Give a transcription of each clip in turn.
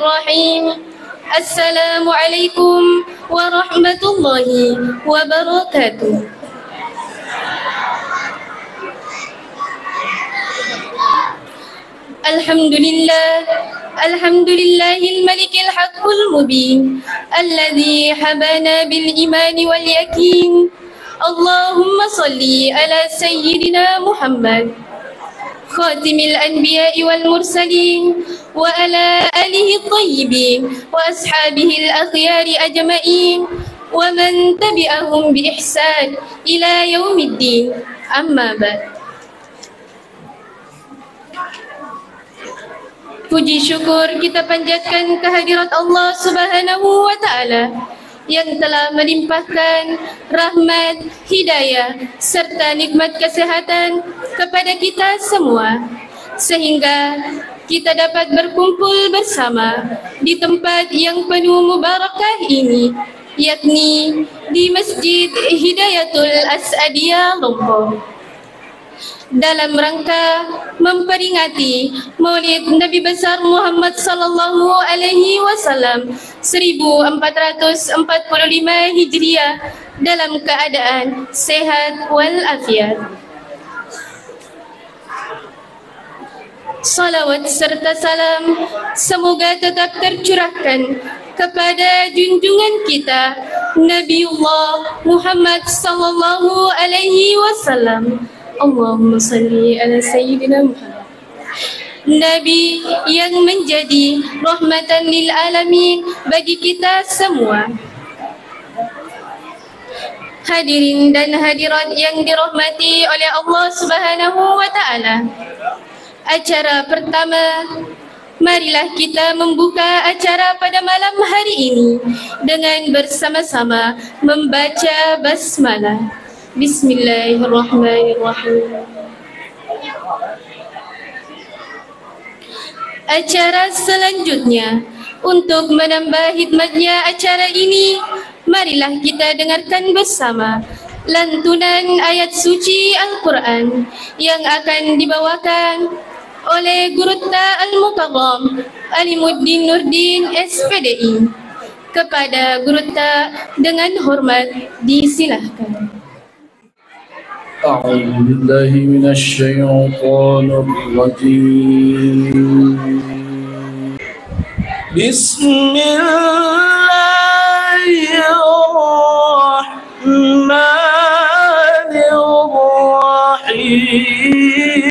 الرحيم. السلام عليكم ورحمة الله وبركاته. الحمد لله الملك الحق المبين الذي حبانا بالإيمان واليقين. اللهم صل على سيدنا محمد خاتم الأنبياء والمرسلين وعلى آله الطيبين وأصحابه الأخيار أجمعين ومن تبعهم بإحسان إلى يوم الدين. أما بعد. Puji syukur kita panjatkan kehadirat Allah Subhanahu wa Ta'ala yang telah melimpahkan rahmat, hidayah serta nikmat kesehatan kepada kita semua sehingga kita dapat berkumpul bersama di tempat yang penuh mubarakah ini, yakni di Masjid Hidayatul Asadiyah Lombok, dalam rangka memperingati Maulid Nabi besar Muhammad sallallahu alaihi wasallam 1445 Hijriah dalam keadaan sehat walafiat. Salawat serta salam semoga tetap tercurahkan kepada junjungan kita Nabiullah Muhammad sallallahu alaihi wasallam. Allahumma salli ala sayyidina Muhammad, Nabi yang menjadi rahmatan lil alamin bagi kita semua. Hadirin dan hadirat yang dirahmati oleh Allah Subhanahu wa Ta'ala, acara pertama, marilah kita membuka acara pada malam hari ini dengan bersama-sama membaca basmalah. Bismillahirrahmanirrahim. Acara selanjutnya, untuk menambah hikmatnya acara ini, marilah kita dengarkan bersama lantunan ayat suci Al-Quran yang akan dibawakan oleh Gurutta Al-Mukarram Alimuddin Nurdin SPDI. Kepada Gurutta dengan hormat disilahkan. أعوذ بالله من الشيطان الرجيم. بسم الله الرحمن الرحيم.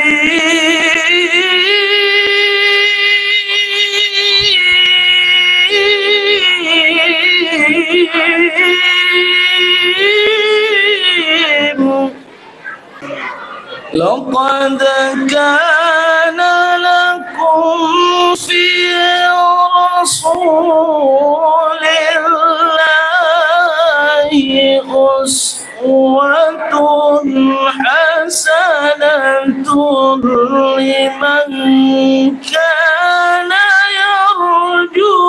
لقد كان لكم في رسول الله أسوة حسنة لمن كان يرجو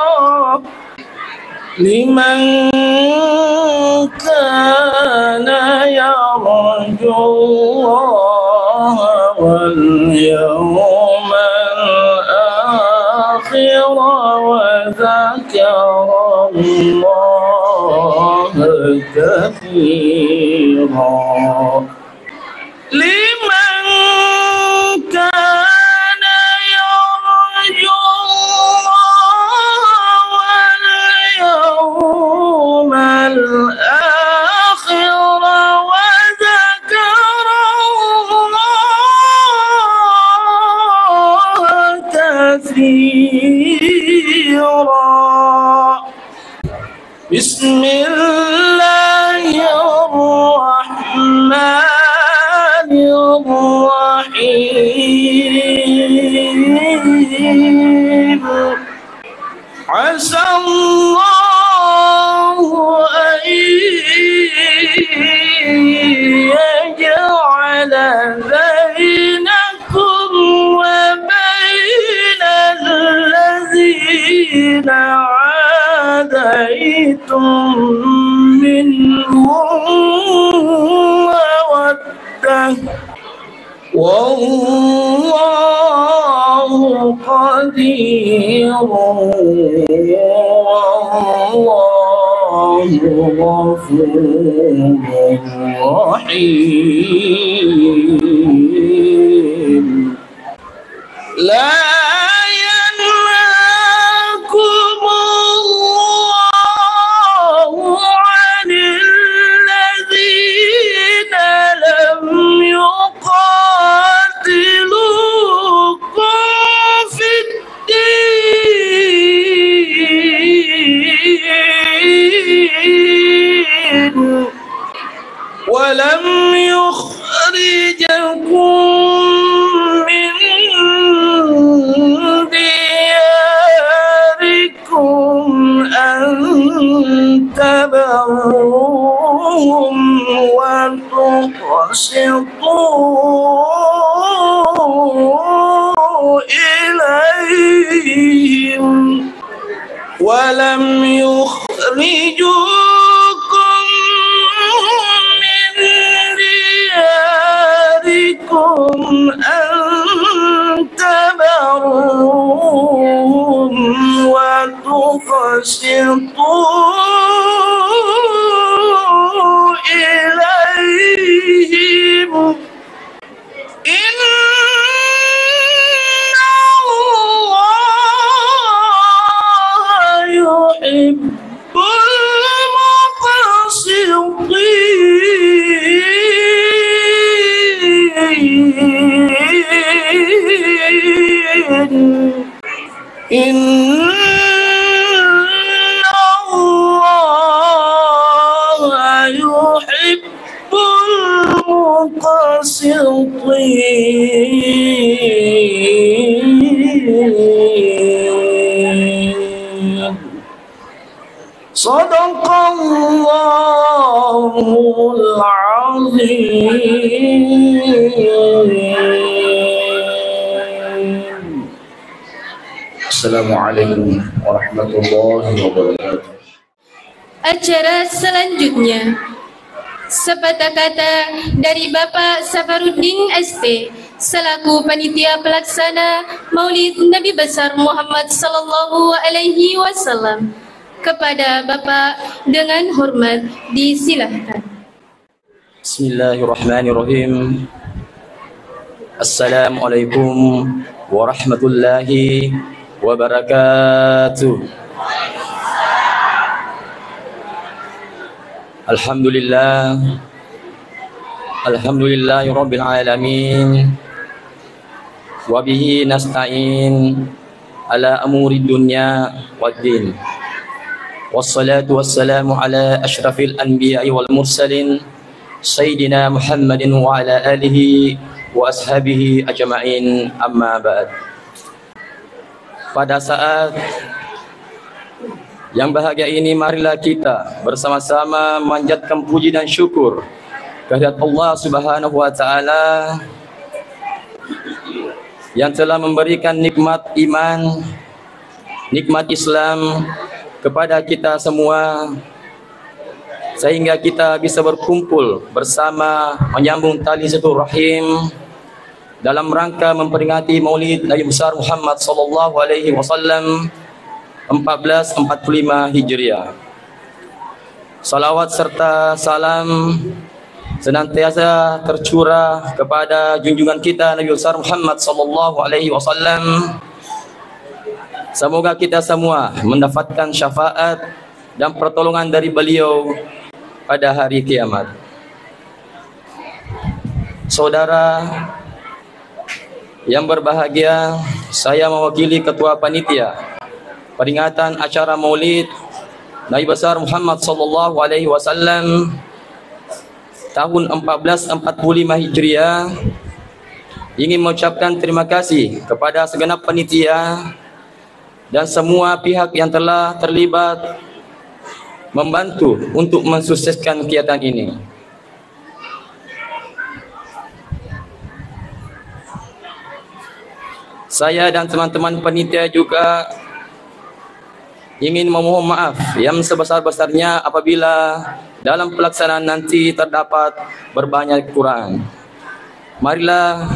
الله لمن كان يرجو الله واليوم الآخر وذكر الله كثيرا. لمن كان يرجو الله واليوم الآخر وذكر الله كثيرا. بسم الله الرحمن الرحيم. عسى الله أن يجعل بينكم وبين الذين عاديتم منهم مودة الله قدير والله غفور رحيم. لا ينهاكم الله عن الذين لم يقاتلوكم في الدين ولم يخرجكم من دياركم أن تبروهم وتقسطوا إليهم ولم يخرجوكم من دياركم أن تبروهم وتقسطوا إليهم إن الله يحب المقسطين. إن الله يحب المقسطين. صدق الله العظيم. Assalamualaikum warahmatullahi wabarakatuh. Acara selanjutnya, sepatah kata dari Bapak Safaruddin ST selaku panitia pelaksana Maulid Nabi Besar Muhammad sallallahu alaihi wasallam. Kepada Bapak dengan hormat disilahkan. Bismillahirrahmanirrahim. Assalamualaikum warahmatullahi wabarakatuh. Alhamdulillah, alhamdulillahi rabbil alamin, wabihi nasta'in ala amuri dunya waddin, wassalatu wassalamu ala ashrafil anbiya'i wal mursalin Sayyidina Muhammadin wa ala alihi wa ashabihi ajma'in, amma ba'd. Pada saat yang bahagia ini, marilah kita bersama-sama memanjatkan puji dan syukur kehadirat Allah Subhanahu wa taala yang telah memberikan nikmat iman, nikmat Islam kepada kita semua, sehingga kita bisa berkumpul bersama menyambung tali silaturahim dalam rangka memperingati Maulid Nabi besar Muhammad sallallahu alaihi wasallam 1445 Hijriah. Salawat serta salam senantiasa tercurah kepada junjungan kita Nabi besar Muhammad sallallahu alaihi wasallam. Semoga kita semua mendapatkan syafaat dan pertolongan dari beliau pada hari kiamat. Saudara yang berbahagia, saya mewakili Ketua Panitia peringatan acara Maulid Nabi besar Muhammad sallallahu alaihi wasallam tahun 1445 Hijriah ingin mengucapkan terima kasih kepada segenap panitia dan semua pihak yang telah terlibat membantu untuk mensukseskan kegiatan ini. Saya dan teman-teman panitia juga ingin memohon maaf yang sebesar-besarnya apabila dalam pelaksanaan nanti terdapat berbanyak kekurangan. Marilah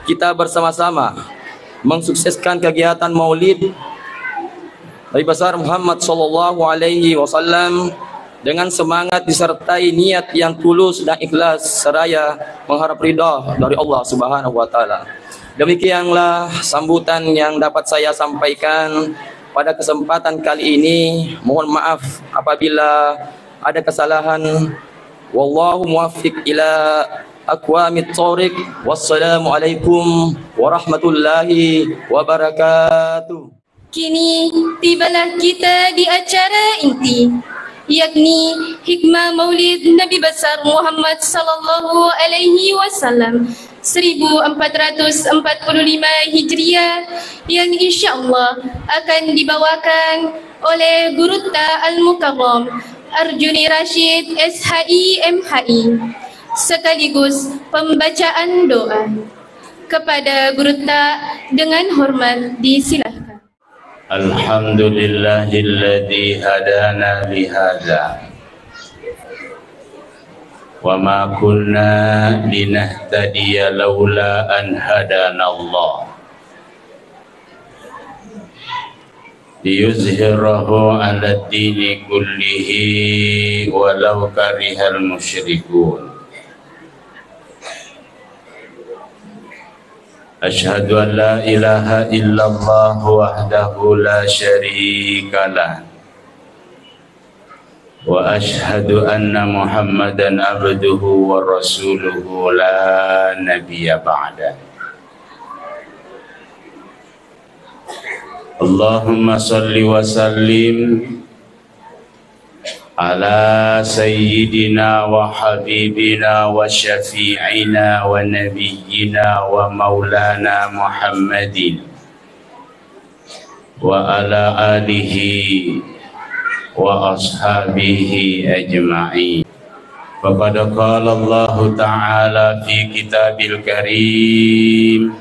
kita bersama-sama mensukseskan kegiatan Maulid Nabi besar Muhammad sallallahu alaihi wasallam dengan semangat disertai niat yang tulus dan ikhlas seraya mengharap ridha dari Allah Subhanahu wa taala. Demikianlah sambutan yang dapat saya sampaikan pada kesempatan kali ini. Mohon maaf apabila ada kesalahan. Wallahu muwaffiq ila aqwamit thoriq. Wassalamualaikum warahmatullahi wabarakatuh. Kini tibalah kita di acara inti, yakni hikmah Maulid Nabi besar Muhammad sallallahu alaihi wasallam 1445 Hijriah yang insyaallah akan dibawakan oleh Guru Ta Al-Mukarram Arjuni Rashid SHI MHI sekaligus pembacaan doa. Kepada Guru Ta dengan hormat disilahkan. Alhamdulillahilladzi hadana lihadza wa ma kunna linahtadiya laula an hadanallah liyuzhirahu 'ala dini kullihi walau karihal musyrikun. Asyhadu an la ilaha illallah wahdahu la syarika lah wa asyhadu anna Muhammadan abduhu wa rasuluhu la nabiyya ba'da. Allahumma salli wa sallim ala sayyidina wa habibina wa syafi'ina wa nabiyyina wa maulana Muhammadin wa ala alihi wa ashabihi ajma'in. Faqad qala Allah ta'ala fi kitabil karim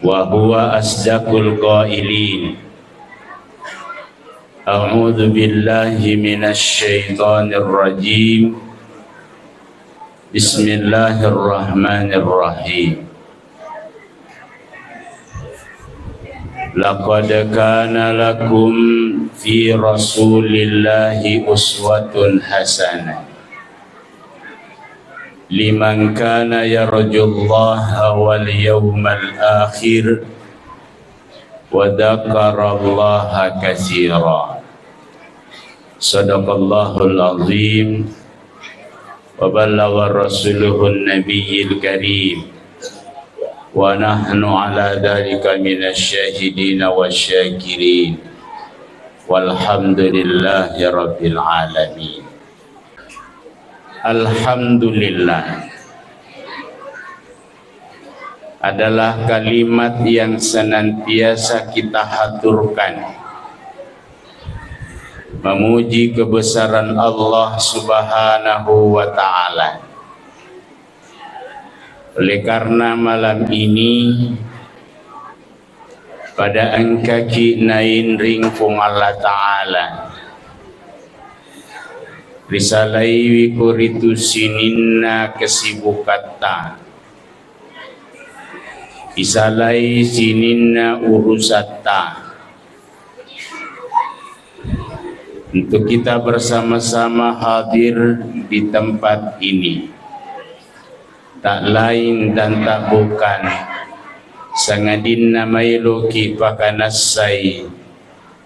wa huwa asdaqul qailin. A'udzu billahi minasy syaithanir rajim. Bismillahirrahmanirrahim. Laqad kana lakum fi rasulillahi uswatun hasanah liman kana yarjullaha wal yawmal akhir wa dzakarallaha katsiran. Sadaqallahul azim wa ballagha rasuluhun nabiyyil karim wa nahnu ala dzalika minasyahidin wasyakirin walhamdulillahi rabbil alamin. Alhamdulillah adalah kalimat yang senantiasa kita haturkan memuji kebesaran Allah Subhanahu wa ta'ala. Oleh karena malam ini pada angka nain ring pung Allah ta'ala risalai wikuritu sininna kesibukata isalai sininna urusata. Untuk kita bersama-sama hadir di tempat ini tak lain dan tak bukan sangadin namailoki pakanasai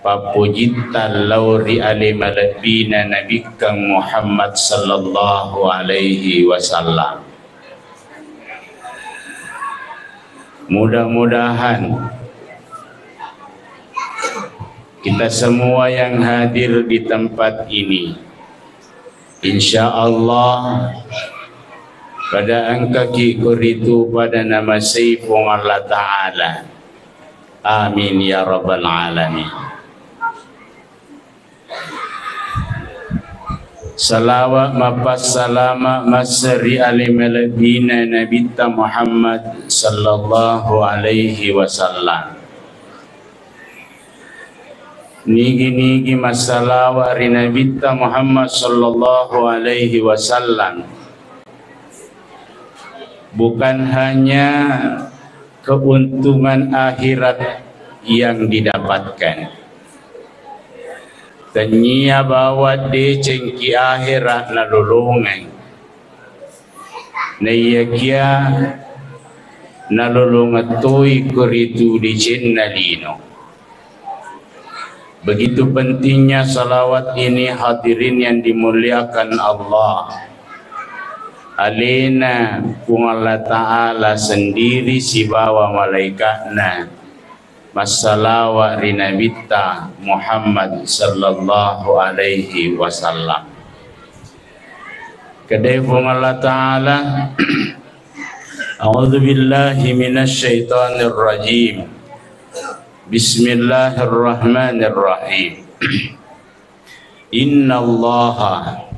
papujita lauri alimalabina Nabi Kang Muhammad sallallahu alaihi wasallam. Mudah-mudahan kita semua yang hadir di tempat ini insya Allah pada angka kikuritu pada nama Sayyidun Allah Ta'ala. Amin ya Rabbal Alamin. Salawat mapas salama masri alimalabina Nabi Muhammad sallallahu alaihi wasallam. Nigi-nigi masalawat ri Nabi Muhammad sallallahu alaihi wasallam bukan hanya keuntungan akhirat yang didapatkan, tanya bawa de cengki akhirat nalulungan na iya nalulungan toy kuritu di cennalino. Begitu pentingnya salawat ini hadirin yang dimuliakan Allah. Alena kung Allah Ta'ala sendiri si bawa malaikatna masalawa rinabita Muhammad sallallahu alaihi wasallam. Kedai kung Allah Ta'ala A'udzu billahi minasy syaithanir rajim. Bismillahirrahmanirrahim. Innallaha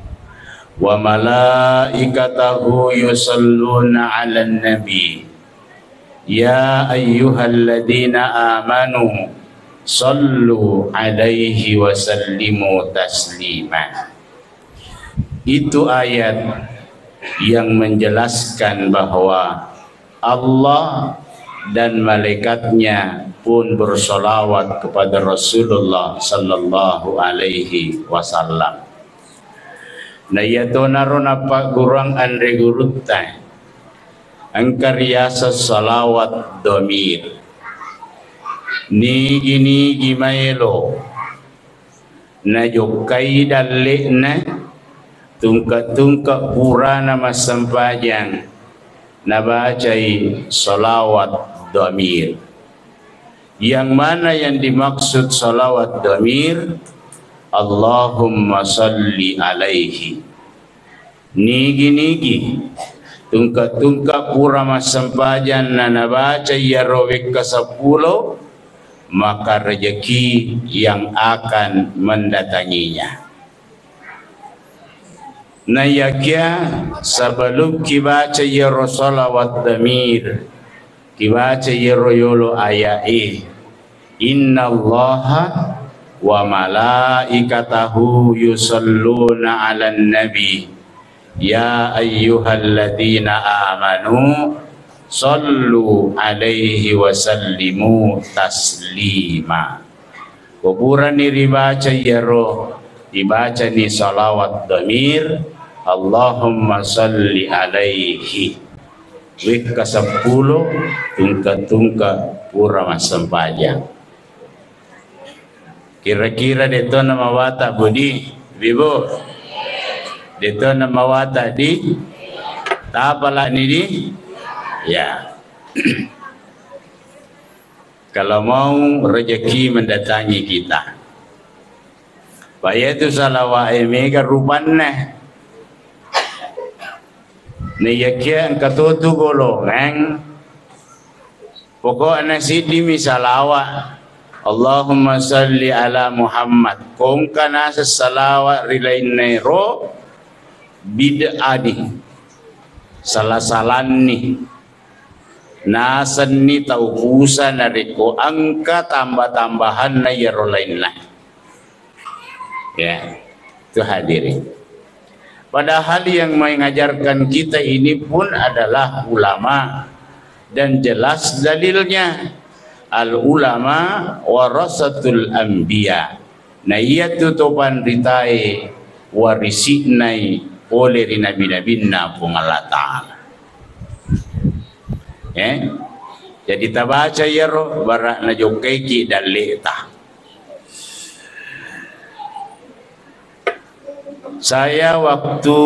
wa malaikatahu yusalluna 'alan nabi ya ayyuhalladzina amanu sallu 'alaihi wa sallimu taslima. Itu ayat yang menjelaskan bahwa Allah dan malaikatnya pun bersolawat kepada Rasulullah sallallahu alaihi wasallam. Na yato naron apa kurang andre gurutta angkaryasa salawat domir ni gini gimaelo na jokai dalle na tungka purana masampajang na bacai salawat domir. Yang mana yang dimaksud salawat domir? Allahumma salli alaihi. Nigi tungka pura masampajan na nabaca ya rawik ke-10, maka rezeki yang akan mendatanginya. Nayakya sebelum kibaca ya salawat domir, kibaca ya royolo ayai inna allaha wa malaikatahu yusalluna 'alan nabi ya ayyuhalladzina amanu sallu 'alaihi wa sallimu taslima. Kuburan ni dibaca yaro dibaca ni salawat damir Allahumma salli 'alaihi wik ke-10 tungka pura masampajang. Kira-kira dito na mawata budi, bibo. Dito na mawata di tapala ni di. Ya. Kalau mau rezeki mendatangi kita. Bayatu salawa mega rupanna. Niyakya ang katutu golongan. Pokoknya sidi misalawa. Allahumma salli ala Muhammad. Kung ka nasa salawa rilain nero bid'adi salasalan ni nasan ni taukusan na riko angka tambah-tambahan na yaro lain lah. Ya, itu hadirin. Padahal yang mengajarkan kita ini pun adalah ulama dan jelas dalilnya. Al ulama warasatul anbiya. Na iya tutupan ritai warisinai oleh nabi-nabi na pung Allah Ta'ala. Jadi tabaca yaro barak na jokeki dan leta. Saya waktu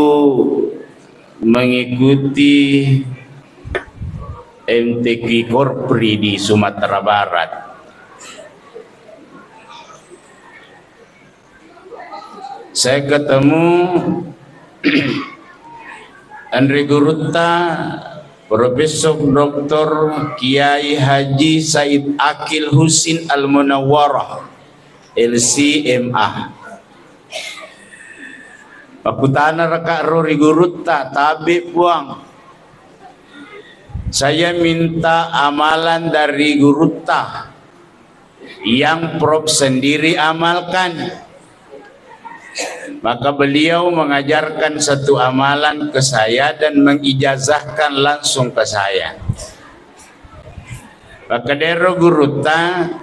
mengikuti MTQ Korpri di Sumatera Barat, saya ketemu Andre Gurutta, Profesor Dr. Kiai Haji Said Akil Husin Al-Munawwarah LCMA. Pakutana raka Rori Gurutta tabi puang. Saya minta amalan dari Gurutta yang Prof sendiri amalkan. Maka beliau mengajarkan satu amalan ke saya dan mengijazahkan langsung ke saya. Maka dero guru ta,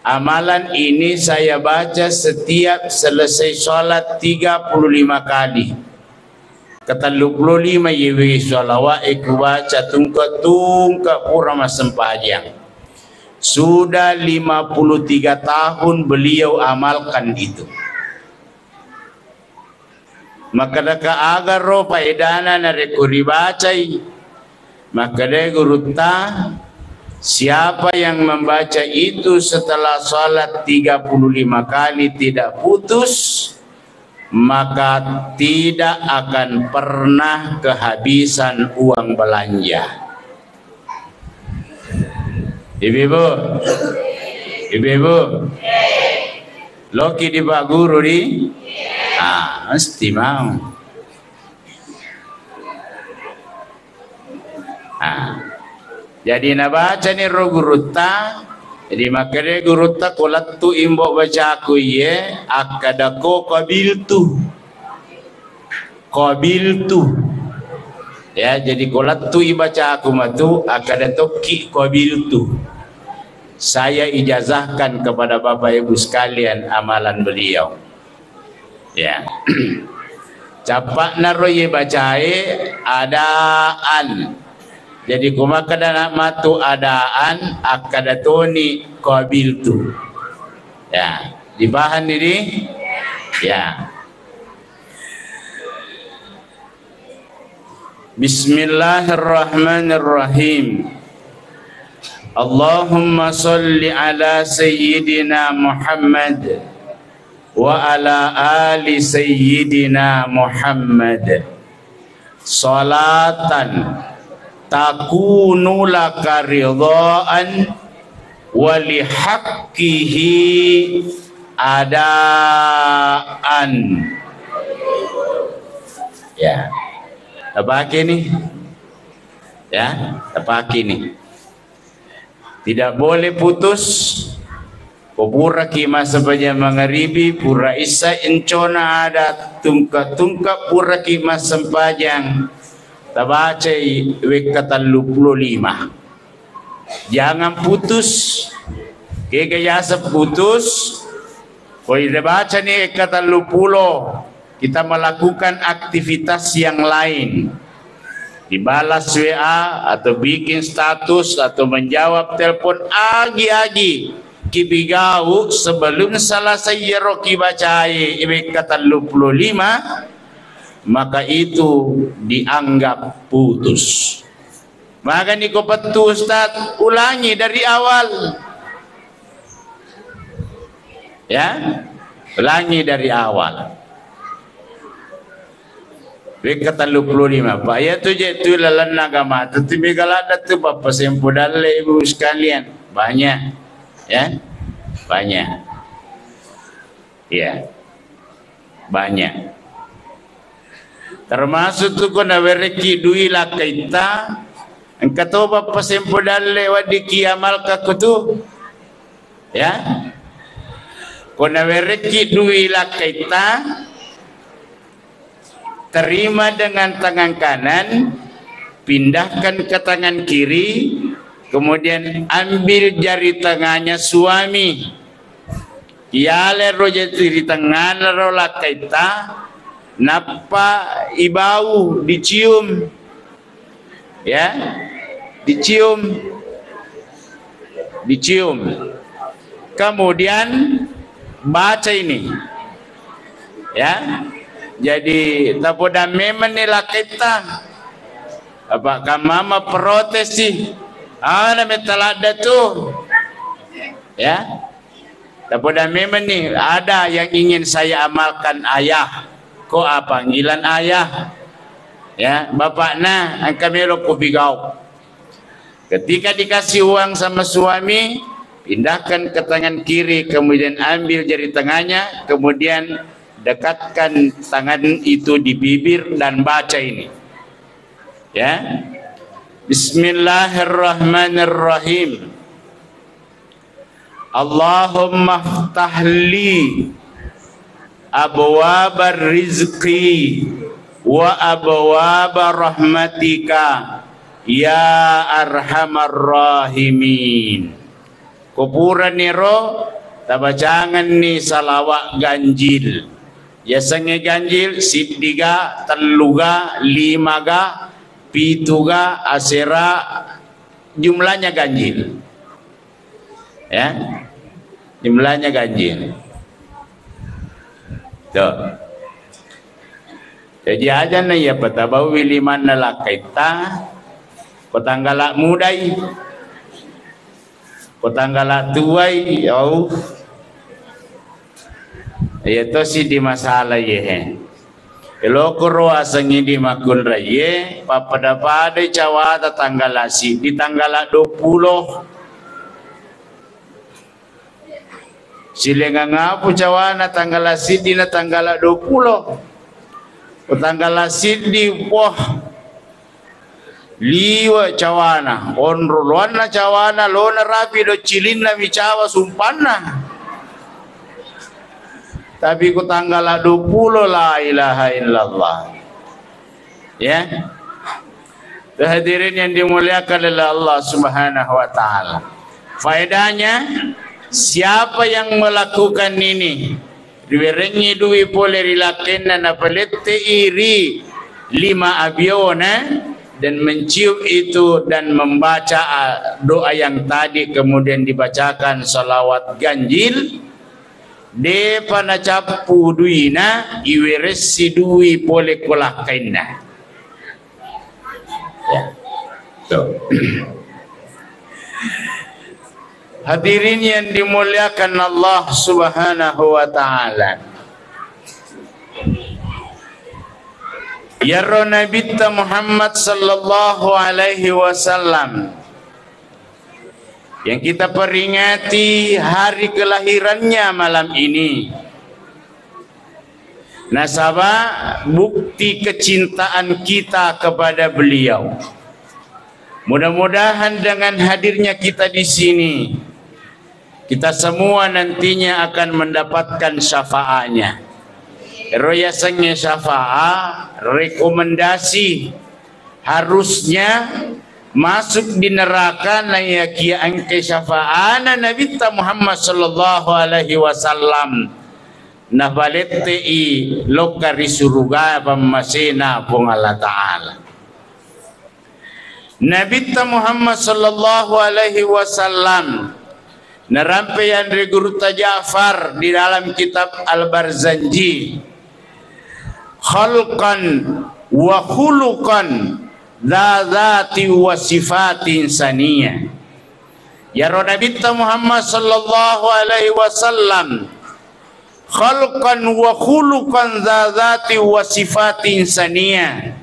amalan ini saya baca setiap selesai sholat 35 kali. Kata 25 yewi sholawat iku baca tungka pura sempajang. Sudah 53 tahun beliau amalkan itu. Maka daka agar ro paedana na rekuri bacai. Maka de guru ta, siapa yang membaca itu setelah salat 35 kali tidak putus, maka tidak akan pernah kehabisan uang belanja. Ibu-ibu, ibu-ibu, loki di Pak Guru di, mesti mau. Jadi nak baca ni roh guru ta, jadi makanya guru ta kolat tu imbo baca aku ye, akadako kabil tu, ya jadi kolat tu ibaca aku matu akadato ki kabil tu. Saya ijazahkan kepada Bapak Ibu sekalian amalan beliau. Ya, capak naroye bacae adaan. Jadi kumakada nak matu adaan akadatoni qabil tu. Ya, di bahan ini. Ya. Bismillahirrahmanirrahim. Allahumma salli ala sayyidina Muhammad wa ala ali sayyidina Muhammad salatan takunu laka ridhaan wa li haqqihi adaan. Ya, apa ini? Ya, apa ini? Tidak boleh putus. Pura kima sebanyak mengeribi pura isa encona ada tungka pura kima sempajang tabacai wekatan 25. Jangan putus. Kaya putus. Kau baca ni wekatan 20. Kita melakukan aktivitas yang lain. Dibalas WA atau bikin status atau menjawab telepon agi-agi kibigau sebelum selesai roki bacai kata 25, maka itu dianggap putus. Maka ni ko petu Ustaz, ulangi dari awal. Ya, ulangi dari awal. Kata 25 Pak ya tu je tu lalan agama tetapi kalau ada tu Bapak sempurna ibu sekalian banyak ya banyak ya banyak termasuk tu kena bereki dui lah kita engkau tahu Bapak sempurna lewat di kiamal kaku tu ya kena bereki dui lah kita terima dengan tangan kanan, pindahkan ke tangan kiri, kemudian ambil jari tengahnya suami. Iale roja di tangan rola kaita, napa ibau dicium, ya, dicium. Kemudian baca ini, ya. Jadi tapoda memang nila kita apakah mama protes sih ada metalada tu ya tapoda memang ni ada yang ingin saya amalkan ayah kok panggilan ayah ya bapak nah kami lo kubigau ketika dikasih uang sama suami pindahkan ke tangan kiri kemudian ambil jari tengahnya kemudian dekatkan tangan itu di bibir dan baca ini. Ya. Bismillahirrahmanirrahim. Allahumma ftahli abwabar rizqi wa abwabar rahmatika ya arhamar rahimin. Kupuran niro tabacangan ni salawat ganjil. Ya sange ganjil siddiga, teluga, limaga, pituga, asera, jumlahnya ganjil. Ya. Jumlahnya ganjil. Tuh. Jadi aja na ya patabaw wiliman na lakaita kotanggala muday kotanggala tuway yaw ito si di masalah ye ilokuro asang hindi makun raye papadapaday cawata tanggala si di tanggala 20 sila nga po cawana tanggala si di na tanggala 20 o tanggala si di wah liwa cawana onruluan na cawana lona rapi do cilin na micawa sumpana. Tapi ku tanggal 20 la ilaha illallah. Ya. Hadirin yang dimuliakan oleh Allah Subhanahu wa taala. Faedahnya siapa yang melakukan ini diwerengi duwi pole rilakena na palette iri 5 abiona dan mencium itu dan membaca doa yang tadi kemudian dibacakan salawat ganjil de pana capu duina iweresi dui pole kolah kainna. Ya. So. Hadirin yang dimuliakan Allah Subhanahu wa taala. Ya Nabi Muhammad sallallahu alaihi wasallam yang kita peringati hari kelahirannya malam ini. Nasabah bukti kecintaan kita kepada beliau. Mudah-mudahan dengan hadirnya kita di sini, kita semua nantinya akan mendapatkan syafaatnya. Royasanya syafaat, rekomendasi harusnya masuk di neraka na yakia angke syafaana Nabi Muhammad sallallahu alaihi wasallam na balette i lokari suruga pamasina pong Allah taala. Nabi Muhammad sallallahu alaihi wasallam narampeyan dari Guru Ja'far di dalam kitab Al-Barzanji khalqan wa khuluqan dzati wa sifatin saniyah. Ya Nabi Muhammad sallallahu alaihi wasallam khalqan wa khuluqan dzati wa sifatin saniyah.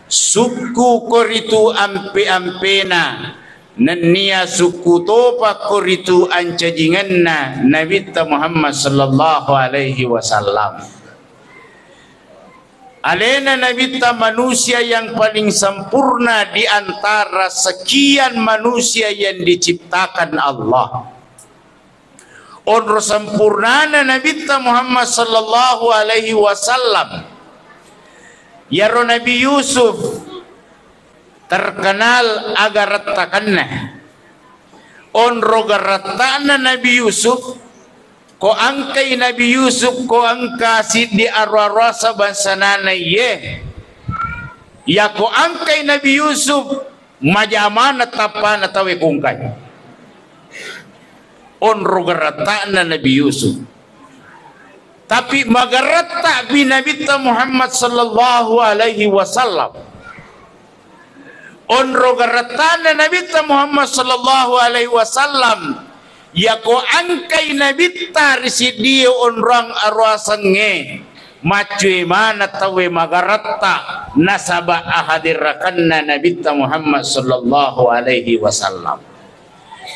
Suku koritu ampe-ampena nania suku topa koritu ancajinganna Nabi Muhammad sallallahu alaihi wasallam. Alena Nabi manusia yang paling sempurna di antara sekian manusia yang diciptakan Allah. Onro sempurnana Nabi Muhammad sallallahu alaihi wasallam. Ya Nabi Yusuf terkenal agar ratakanna. Onro garatana Nabi Yusuf. Ko angkai Nabi Yusuf ko angka sidi arwarasa bansanana ye. Ya ko angkai Nabi Yusuf majamana tapana tawe kungkai. Onro garatana Nabi Yusuf. Tapi magarata bi Nabi Muhammad sallallahu alaihi wasallam. Onro garatana Nabi Muhammad sallallahu alaihi wasallam. Ya ko angkai Nabi risidio onrang arwasange macui mana tawe magarata nasaba ahadirakanna Nabi Muhammad sallallahu alaihi wasallam.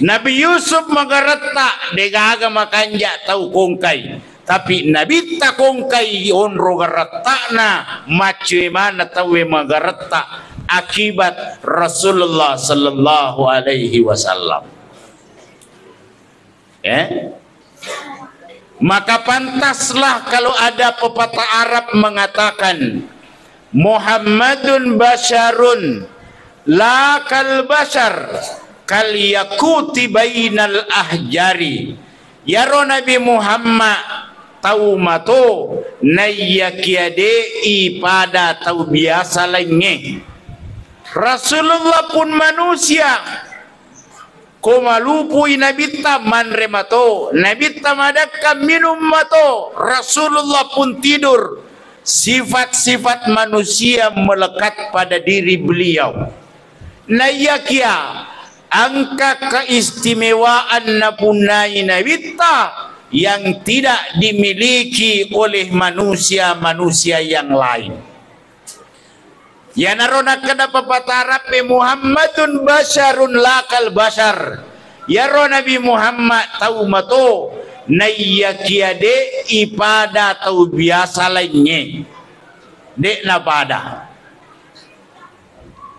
Nabi Yusuf magarata degaga makanja tau kongkai, tapi Nabi ta kongkai onro garatana macui mana tawe magarata akibat Rasulullah sallallahu alaihi wasallam. Maka pantaslah kalau ada pepatah Arab mengatakan Muhammadun basyarun la kal bashar kal yakuti bainal ahjari. Yaro Nabi Muhammad tahu mato nayyakiade pada tahu biasa lainnya. Rasulullah pun manusia. Ko malupui Nabi taman remato, Nabi tamadakkan minum mato, Rasulullah pun tidur. Sifat-sifat manusia melekat pada diri beliau. Nayakia angka keistimewaan napunai Nabi yang tidak dimiliki oleh manusia-manusia yang lain. Ya narona kada pepatah Arab Muhammadun basyarun lakal basyar. Ya ro Nabi Muhammad tahu mato nayyakiade ipada tahu biasa lainnya. Dek na pada.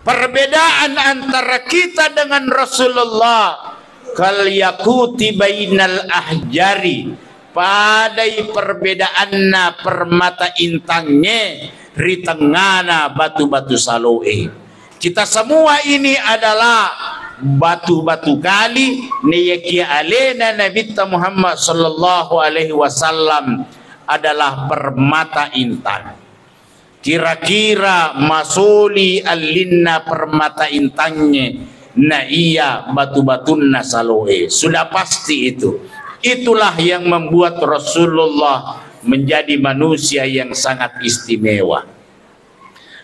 Perbedaan antara kita dengan Rasulullah kal yakuti bainal ahjari. Padai perbedaanna permata intangnya di tengahna batu-batu saloe. Kita semua ini adalah batu-batu kali niyakia alena Nabi Muhammad sallallahu alaihi wasallam adalah permata intan. Kira-kira masuli alinna permata intangnya na iya batu-batunna saloe. Sudah pasti itu. Itulah yang membuat Rasulullah menjadi manusia yang sangat istimewa.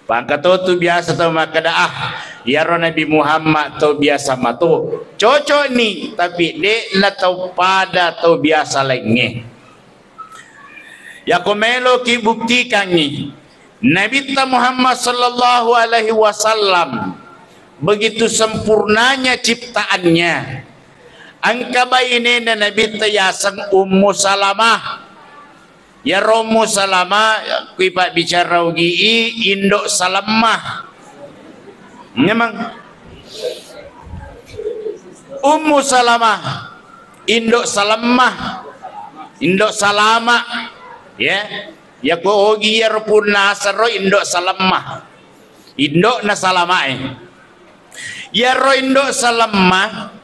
Pangkat tu biasa tu makadaah ya Nabi Muhammad tu biasa matu cocok ni tapi dek na tau pada tau biasa lainnya. Ya komelo ki buktikan ni Nabi Muhammad sallallahu alaihi wasallam begitu sempurnanya ciptaannya. Angka bayi na Nabi tayasang Ummu Salamah. Ya Romu Salamah kuipak bicara ugi indok Salamah. Memang Ummu Salamah indok Salamah indok Salama ya. Ya ko ugi ya pun nasaro indok Salamah. Indok na Salama ya ro indok Salamah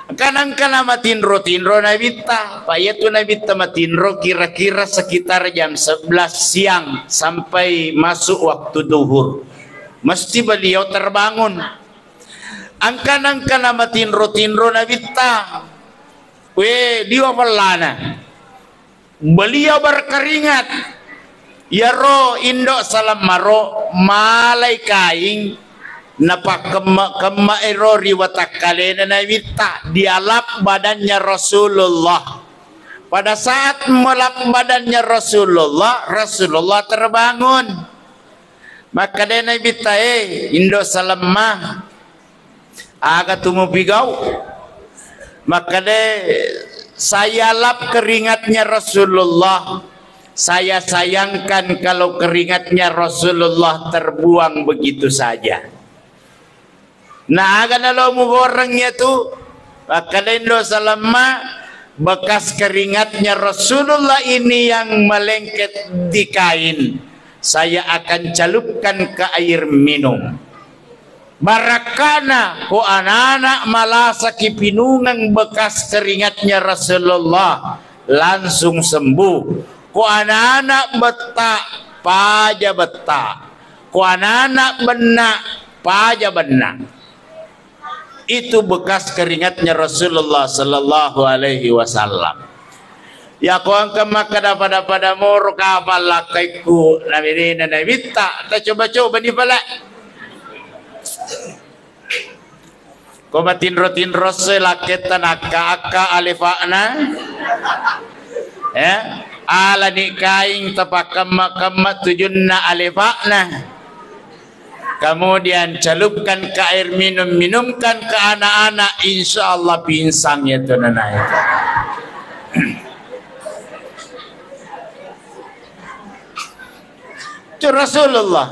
kanang-kana matinro Nabi ta payatu Nabi ta matinro kira-kira sekitar jam 11 siang sampai masuk waktu duhur mesti beliau terbangun. Angkanang-kana matinro Nabi ta dia pelana beliau berkeringat ya ro indok salam maro malai kaing napa kema ero riwatak kalena Nabi tak dialap badannya Rasulullah. Pada saat melap badannya Rasulullah terbangun. Maka dia Nabi tak indo salamah aga tumu pigau. Maka dia saya lap keringatnya Rasulullah. Saya sayangkan kalau keringatnya Rasulullah terbuang begitu saja. Nah, agan kalau mugorangnya tu, kalendo salama bekas keringatnya Rasulullah ini yang melengket di kain. Saya akan celupkan ke air minum. Barakana ko anak-anak malasa kipinungang bekas keringatnya Rasulullah langsung sembuh. Ko anak-anak betak paja betak. Ko anak-anak benak paja benak. Itu bekas keringatnya Rasulullah sallallahu alaihi wasallam. Ya ko angka maka pada moro kapal lakaiku nabi tak ta coba ni pala. Ko matinro selaketan aka alifana. Ya, ala ni kaing tapakama tujunna alifana. Kemudian celupkan ke air minum, minumkan ke anak-anak, insya Allah pinsang itu naik. Itu Rasulullah.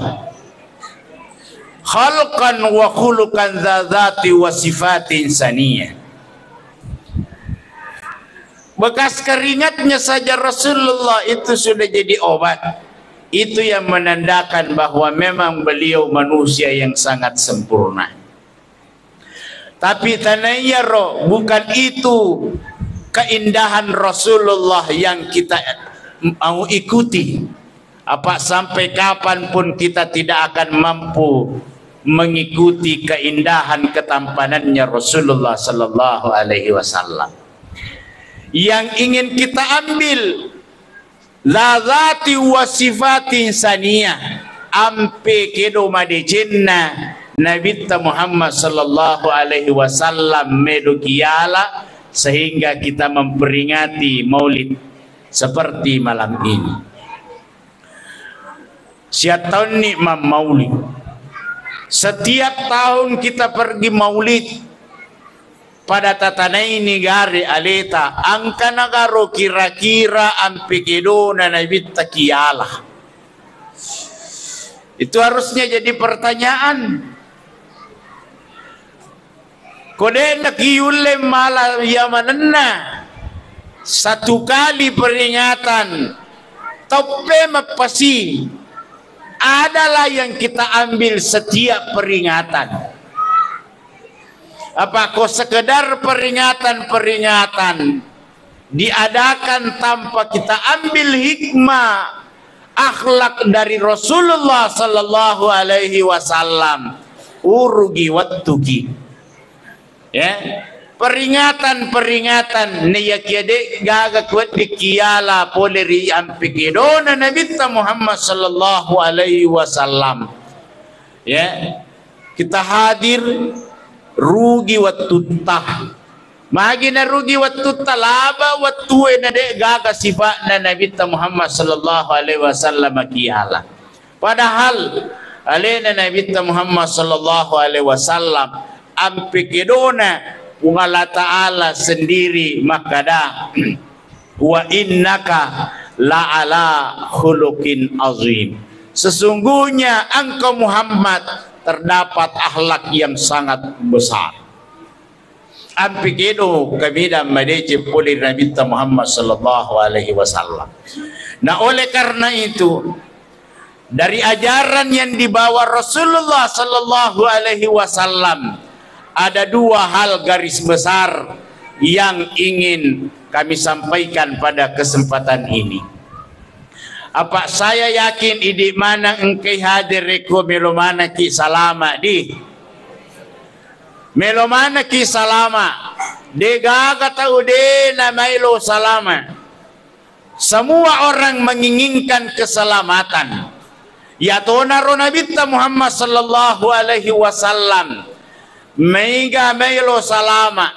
Khalqan wa khuluqan dzati wa sifatin saniyah. Bekas keringatnya saja Rasulullah itu sudah jadi obat. Itu yang menandakan bahwa memang beliau manusia yang sangat sempurna. Tapi tanaya roh, bukan itu keindahan Rasulullah yang kita mau ikuti. Apa sampai kapanpun kita tidak akan mampu mengikuti keindahan ketampanannya Rasulullah sallallahu alaihi wasallam. Yang ingin kita ambil lazati wa sifati insaniyah ampe kedo madejinna Nabi Muhammad sallallahu alaihi wasallam medo kiala, sehingga kita memperingati Maulid seperti malam ini. Setiap tahun ni Maulid. Setiap tahun kita pergi Maulid. Pada tatanay ni gari aleta angka nagaro kira-kira ampekedo na nabita kiala. Itu harusnya jadi pertanyaan. Kode nakiyule mala yamanana satu kali peringatan tope mapasi adalah yang kita ambil setiap peringatan. Apa kok sekedar peringatan diadakan tanpa kita ambil hikmah akhlak dari Rasulullah sallallahu alaihi wasallam, urugi wattuki. Ya, peringatan niyakide gaga kuat dikiala poleri ampikidona Nabi Muhammad sallallahu alaihi wasallam. Ya, kita hadir rugi wattutah magi na rugi wattutah laba wattue na de gaga sifat na Nabi Muhammad sallallahu alaihi wasallam kiala. Padahal alena Nabi Muhammad sallallahu alaihi wasallam ampikidona Allah Ta'ala sendiri makada wa innaka la'ala khuluqin azim. Sesungguhnya engkau Muhammad terdapat akhlak yang sangat besar. Ampikido kami dan madece oleh Nabi Muhammad sallallahu alaihi wasallam. Nah, oleh karena itu dari ajaran yang dibawa Rasulullah sallallahu alaihi wasallam ada dua hal garis besar yang ingin kami sampaikan pada kesempatan ini. Apa saya yakin idi mana engkau hadir reko melomana ki salama di melomana ki salama de gaga tau de na mailo salama. Semua orang menginginkan keselamatan. Ya tonaro Nabi Muhammad sallallahu alaihi wasallam meiga mailo salama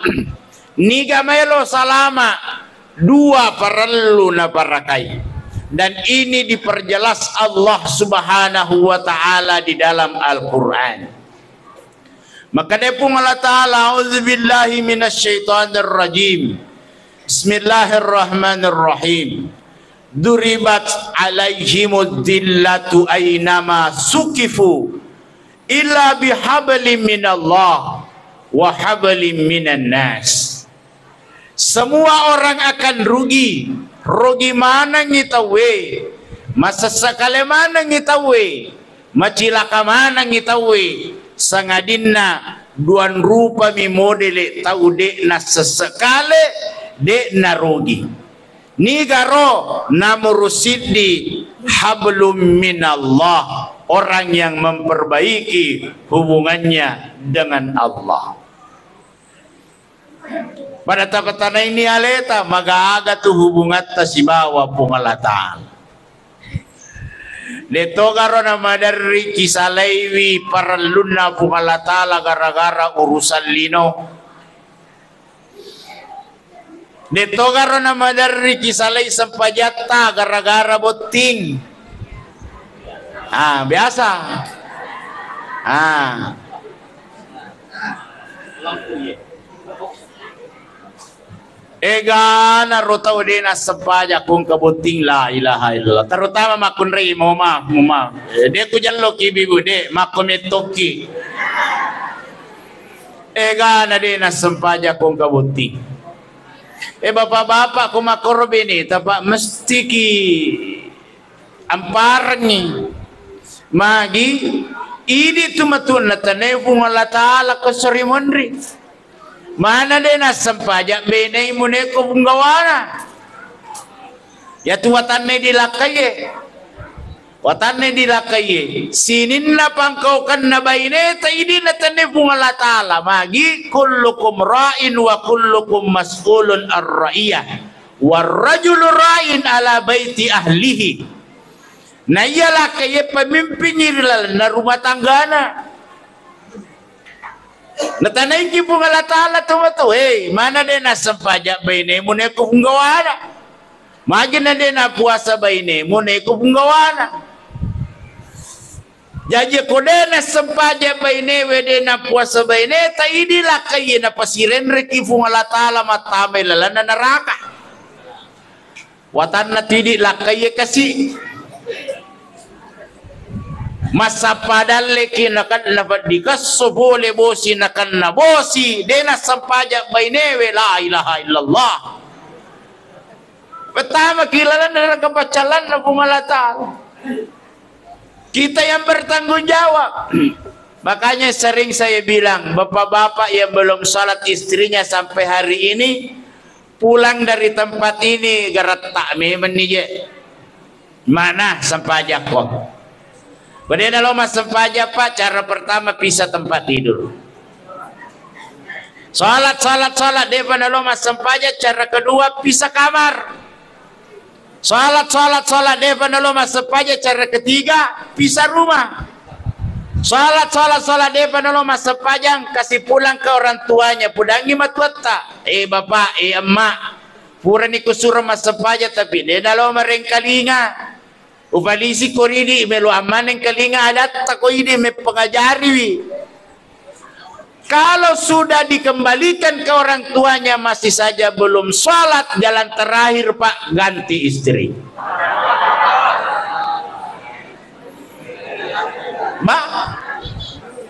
niga mailo salama dua perlu na parakai. Dan ini diperjelas Allah Subhanahu wa taala di dalam Al-Qur'an. Maka depung Allah Ta'ala, auzubillahi minasyaitonir rajim. Bismillahirrahmanirrahim. Duribat alaihimud dillatu aynama sukifu illa bihablim minallah wa hablim minan nas. Semua orang akan rugi. Rugi mana ngitawe, masa sakale mana ngitawe, macilaka mana ngitawe, sangadinna duan rupa mi modele tau de na sesekale de na rugi. Ni garo namurusidi hablum minallah, orang yang memperbaiki hubungannya dengan Allah. Pada takutana ini aleta magaga tu hubungan ta si bawa pungalatan. Leto garo na madari kisalaiwi paraluna pungalatala gara-gara urusan lino. Leto garo na madari kisalai sampajata gara-gara boting. Biasa. Ega narutaw din sampaja kung kabuting la ilaha illallah. Terutama makunri mama. De ko jan loki bibu de makometoki. Ega na din sampaja kung kabuting. Bapak-bapak kumakor bini tapak mesti ki amparni magi ini tu matun na tanefung Allah Ta'ala ko sorimondri mana de na sampaja bene imune ko punggawana ya tu watan ne dilakaye sinin na pangkau kan na baine ta idi na tanefung Allah Ta'ala magi kullukum ra'in wa kullukum mas'ulun ar-ra'iyah warrajulu ra'in ala baiti ahlihi. Nah iyalah kayak pemimpin na rumah tanggana. Na tanay ki po Allah Ta'ala tumato. Mana din na sampajak baine mo na ko punggawana. Magi na din na puasa baine mo na ko punggawana. Jadi ko din na sampajak baine wede na puasa baine ta idilah kaye na pasiren reki po Allah Ta'ala matamay lala na naraka. Watan na tidilah kaye kasi masa padale kinakan dapat dikaso boleh bosi nakan na bosi dena sampajak bainewe la ilaha illallah. Pertama kilala na kapacalan na pumalata. Kita yang bertanggung jawab. Makanya sering saya bilang, bapak-bapak yang belum salat istrinya sampai hari ini pulang dari tempat ini garat takmi menije. Mana sampajak kok? Padahal lo mas sampajak pak, cara pertama pisah tempat tidur. Salat depan lo mas sampajak, cara kedua pisah kamar. Salat depan lo mas sampajak, cara ketiga pisah rumah. Salat depan lo mas sampajak, kasih pulang ke orang tuanya, pudangi matuata. Bapak, emak, pura ni kusura mas sampajak tapi dia lo merengkalinga. Upalisi ko rini melo amaning kalinga alat tako ini me pengajari. Kalau sudah dikembalikan ke orang tuanya masih saja belum sholat, jalan terakhir pak ganti istri. Mak,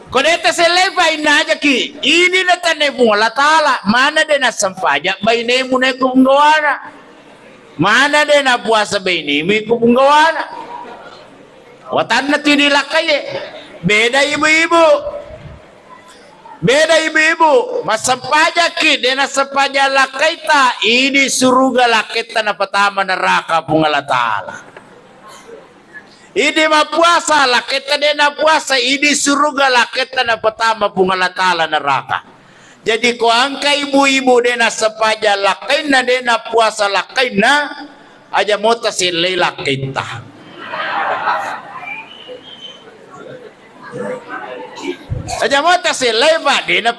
kodeta selepa ina aja ki. Ini natane Allah Ta'ala. Mana dia na sampajak baine mu na kumgawana. Mana dia na puasa baini mi kupunggawana. Watan na tidila kaye. Beda ibu-ibu. Masampajak ki dia na sampajak lakaita. Ini suruga lakaita na patama neraka pung Allah Ta'ala. Ini mapuasa lakaita dia na puasa. Ini suruga lakaita na patama pung Allah Ta'ala neraka. Jadi ko angka ibu-ibu dena sepaja lakaina dena puasa lakaina aja mota silai lakaita. Aja mota silai pak dena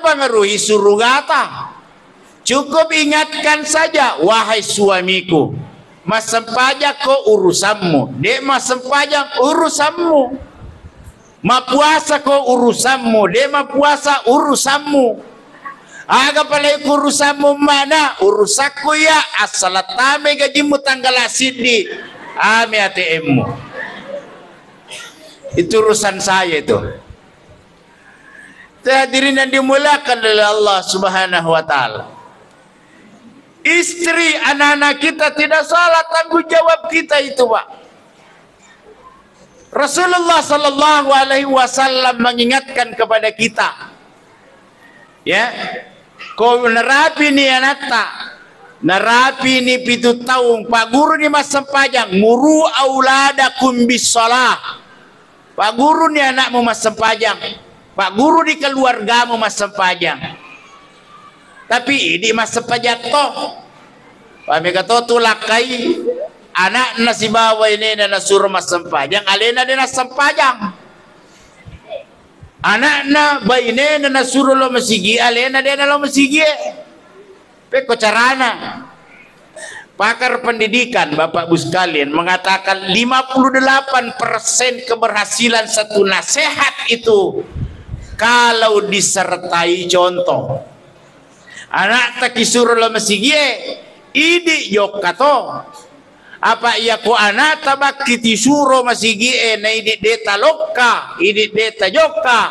pengaruhi surugata. Cukup ingatkan saja wahai suamiku, mas sempaja ko urusanmu, dek mas sempaja urusanmu. Mapuasa ko urusanmu, dia mapuasa urusanmu. Aga palay urusanmu mana? Urusaku ya asalatame gajimu tanggal asidi. Ame ATM-mu. Itu urusan saya itu. Hadirin yang dimulakan oleh Allah Subhanahu wa taala. Istri anak-anak kita tidak salah, tanggung jawab kita itu, Pak. Rasulullah sallallahu alaihi wasallam mengingatkan kepada kita. Ya. Kau nerapi ni anata. Nerapi ni 7 tahun. Pak guru ni mas sempajang. Muru auladakum bis shalah. Pak guru ni anakmu mas sempajang. Pak guru di keluargamu mas sempajang. Tapi ini mas sempajang toh. Pak megato tu lakai. Anak nasi bawa ini na suruh mas sempajang, alena dia nas sempajang. Anak na bayi na suruh lo masigi, alena dia na lo masigi. Peko carana. Pakar pendidikan Bapak Ibu sekalian mengatakan 58% keberhasilan satu nasihat itu kalau disertai contoh. Anak tak disuruh lo masigi, idi yok kato. Apa iya ko anak tabak kiti suro masigi na idit deta lokka, idit deta jokka.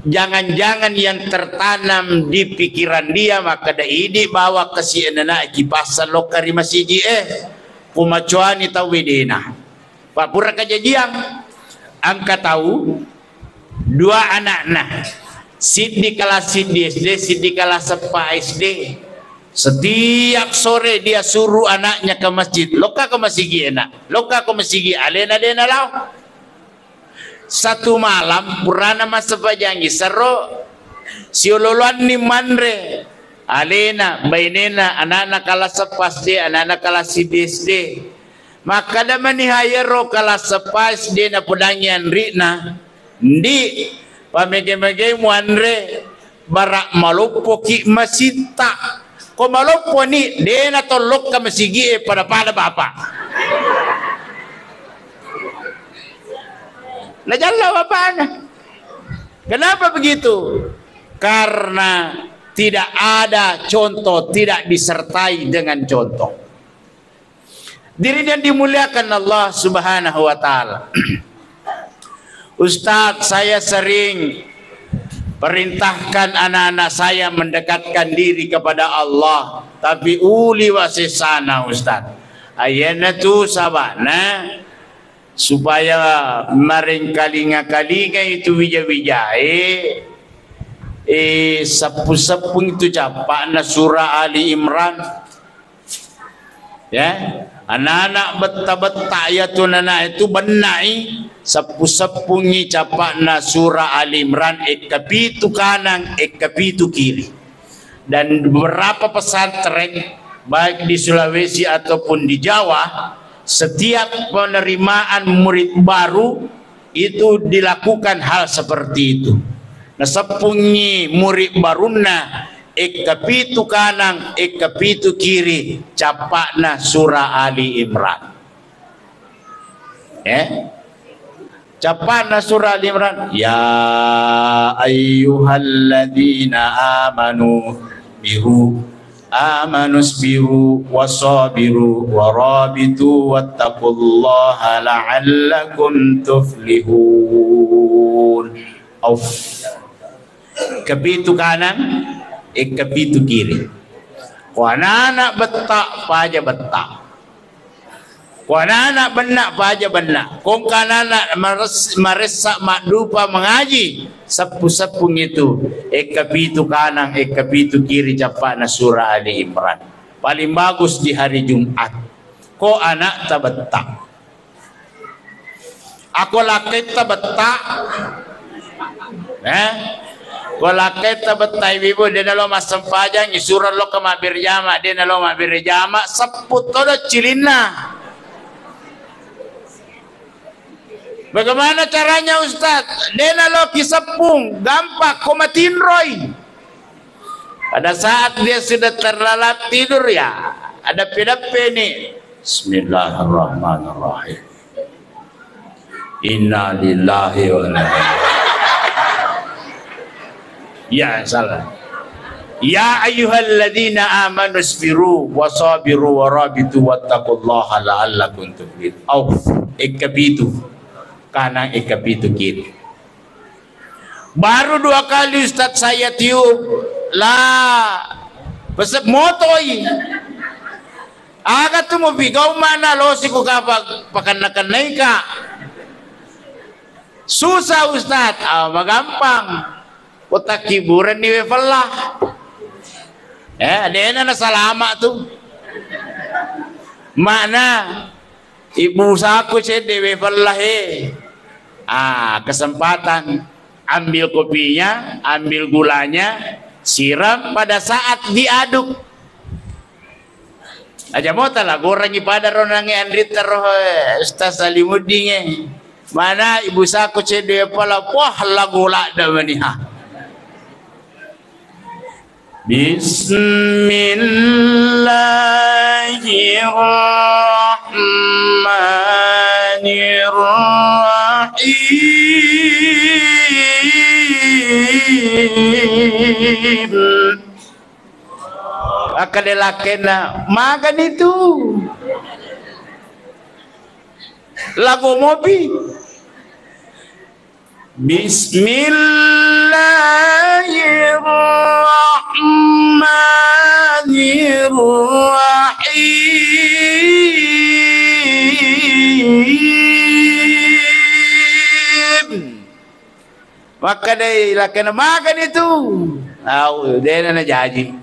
jangan-jangan yang tertanam di pikiran dia maka dah idi bawa ke si anak kipasan lokari masjid kumacuani tawidina papura kajajiang angka tahu dua anak Sidi kelas SD, Sidi kelas sepa SD. Setiap sore dia suruh anaknya ke masjid. Loka ke masjid enak. Loka ke masjid alena lau. Satu malam purana masa pajangi seru siololoan ni mandre alena bainena anak-anak kelas sepa SD, anak-anak kelas SD. Maka da manihayero kelas sepa SD na pudangian rina. Ndi pamege-mege muandre barak malupo ki masita. Ko malupo ni dena tolok ka masigi pada bapak. Najalla bapaknya. Kenapa begitu? Karena tidak ada contoh, tidak disertai dengan contoh. Diri yang dimuliakan Allah Subhanahu wa taala. Ustaz, saya sering perintahkan anak-anak saya mendekatkan diri kepada Allah, tapi uli wasisana Ustaz. Ayana tu sabana supaya maring kalinga itu wija-wijae sapu-sapung itu capak na surah Ali Imran. Ya, anak-anak betta-betta ayatun anak itu benai sapu-sapungi capak na surah Ali Imran kapitu kanan kapitu kiri. Dan beberapa pesantren baik di Sulawesi ataupun di Jawa, setiap penerimaan murid baru itu dilakukan hal seperti itu. Nah, sapungi murid baruna kapitu kanan kapitu kiri capakna surah Ali Imran. Capakna surah Ali Imran. Ya ayyuhalladzina amanu isbiru wasabiru warabitu wattaqullaha la'allakum tuflihun. Kapitu kanan kapitu kiri. Ko anak betak paja betak. Ko anak benak paja benak. Kong kanana maresak makdupa mengaji sapu-sapung itu kapitu kanan kapitu kiri capana surah Ali Imran. Paling bagus di hari Jumat. Ko anak tabetak. Aku laki tabetak. Wala kita betay bibo dia nalo masampajang isuran lo kamabir jama dia nalo mabir jama seput todo cilina. Bagaimana caranya Ustaz? Dia nalo kisepung gampang komatinroy. Pada saat dia sudah terlalap tidur ya ada pedape nih. Bismillahirrahmanirrahim. Inna lillahi wa inna ilaihi. Ya salah. Ya ayyuhalladzina amanu isbiru wasabiru warabitu wattaqullaha la'allakum tuflihun. Kapitu kanan kapitu kiri. Baru 2 kali Ustaz saya tiup lah pesep motoi. Aga tu mo bigau mana lo si ko kapag pakanakan naika. Susah Ustaz, magampang. Otak hiburan ni wefalah. Ada na salama tu. Mana ibu saku cede wefalah kesempatan ambil kopinya, ambil gulanya, siram pada saat diaduk. Aja mau lah goreng pada ronangi andrit taroh Ustaz Salimuddin. Mana ibu saku cede wefalah wah lagu lak dah maniha. Bismillahirrahmanirrahim. Akalelakena makan itu lagu mobi Bismillahirrahmanirrahim. Maka dia lakukan makan itu. Dia nak jadi.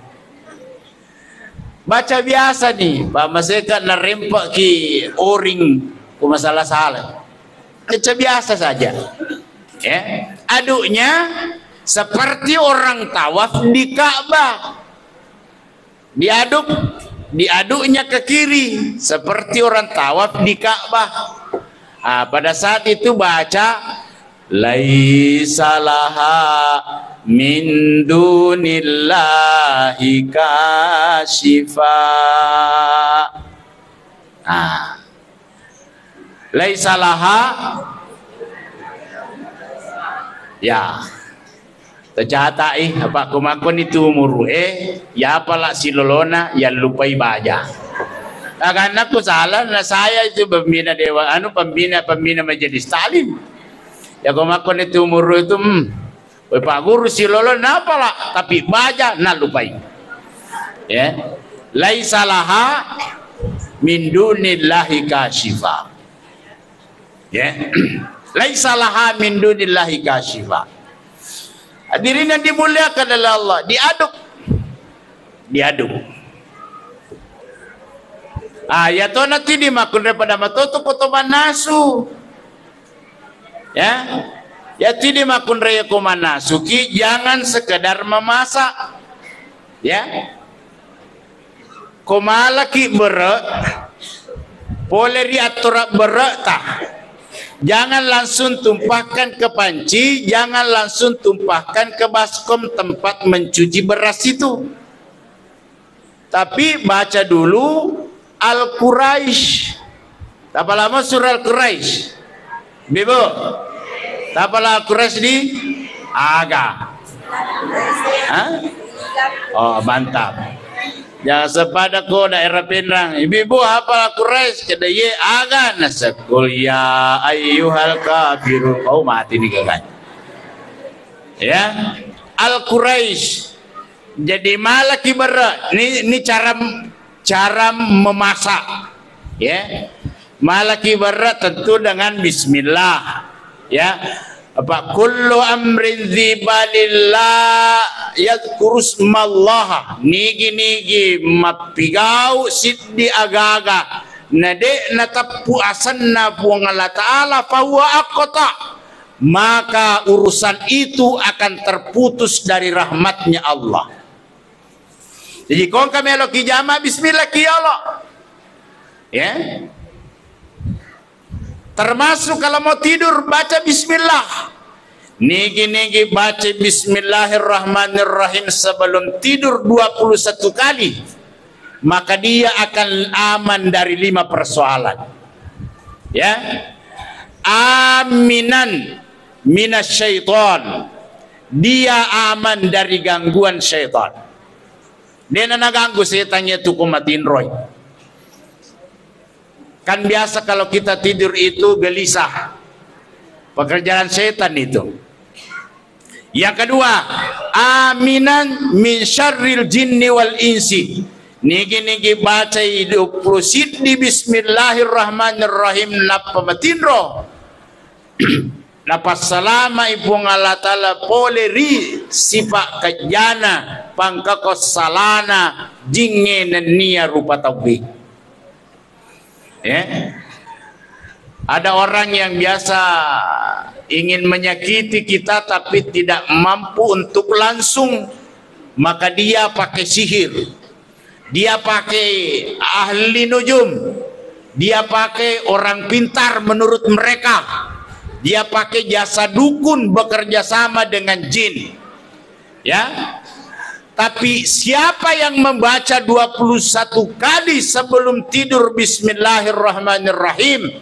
Baca biasa nih, Pak Maseka narempak ki oring ku masalah salah. Baca biasa saja. Ya, aduknya seperti orang tawaf di Ka'bah. Diaduknya ke kiri seperti orang tawaf di Ka'bah. Pada saat itu baca laisa laha min dunillahi kashifa. Laisa laha, ya tercatat apa kumakon itu umur ya apalah si lolona yang lupai baja. Karena aku salah, nah saya itu pembina dewa pembina majelis taklim. Ya kumakon itu umur itu Pak Guru si lolona apalah tapi baja nak lupai. Ya. Laisa laha min dunillahi kashifa. Ya. Laisa laha min dunillahi kashifa. Hadirin yang dimuliakan oleh Allah, diaduk. Ya to nanti dimakun daripada matoto potoman nasu. Ya. Ya tidak makun raya kumanasuki, jangan sekedar memasak. Ya. Kumalaki berak, boleh diatur berak tak. Jangan langsung tumpahkan ke panci, jangan langsung tumpahkan ke baskom tempat mencuci beras itu. Tapi baca dulu Al-Quraisy. Apa lama surah Al-Quraisy? Bibo. Tapalah Quraisy di aga. Oh mantap. Jangan sepada ko daerah Pinrang. Ibu apalah Quraisy kada ye aga nasakul ya ayyuhal kafirun. Oh mati nih kakak. Ya. Al-Quraisy. Jadi malaki berat. Ini cara memasak. Ya. Malaki berat tentu dengan bismillah. Ya, apa kullu amrin dzibalillah yadhkurusmallah nigi mapigau siddi agaga nade natapu asanna puang Allah Ta'ala fahuwa aqta, maka urusan itu akan terputus dari rahmatnya Allah. Jadi kau kami loki jama bismillah ki Allah. Ya. Termasuk kalau mau tidur baca bismillah. Nigi baca bismillahirrahmanirrahim sebelum tidur 21 kali. Maka dia akan aman dari 5 persoalan. Ya. Aminan minasyaiton. Dia aman dari gangguan syaitan. Dia nana ganggu setannya itu kumatin roy. Kan biasa kalau kita tidur itu gelisah. Pekerjaan setan itu. Yang kedua, aminan min syarril jinni wal insi. Nigi baca 20 siddi bismillahirrahmanirrahim napa matinro. Napa salama ibu Allah Ta'ala poleri sipak kajana pangkakos salana jinge nenia rupa taubi. Ya. Ada orang yang biasa ingin menyakiti kita tapi tidak mampu untuk langsung, maka dia pakai sihir, dia pakai ahli nujum, dia pakai orang pintar menurut mereka, dia pakai jasa dukun bekerja sama dengan jin. Ya. Tapi siapa yang membaca 21 kali sebelum tidur bismillahirrahmanirrahim,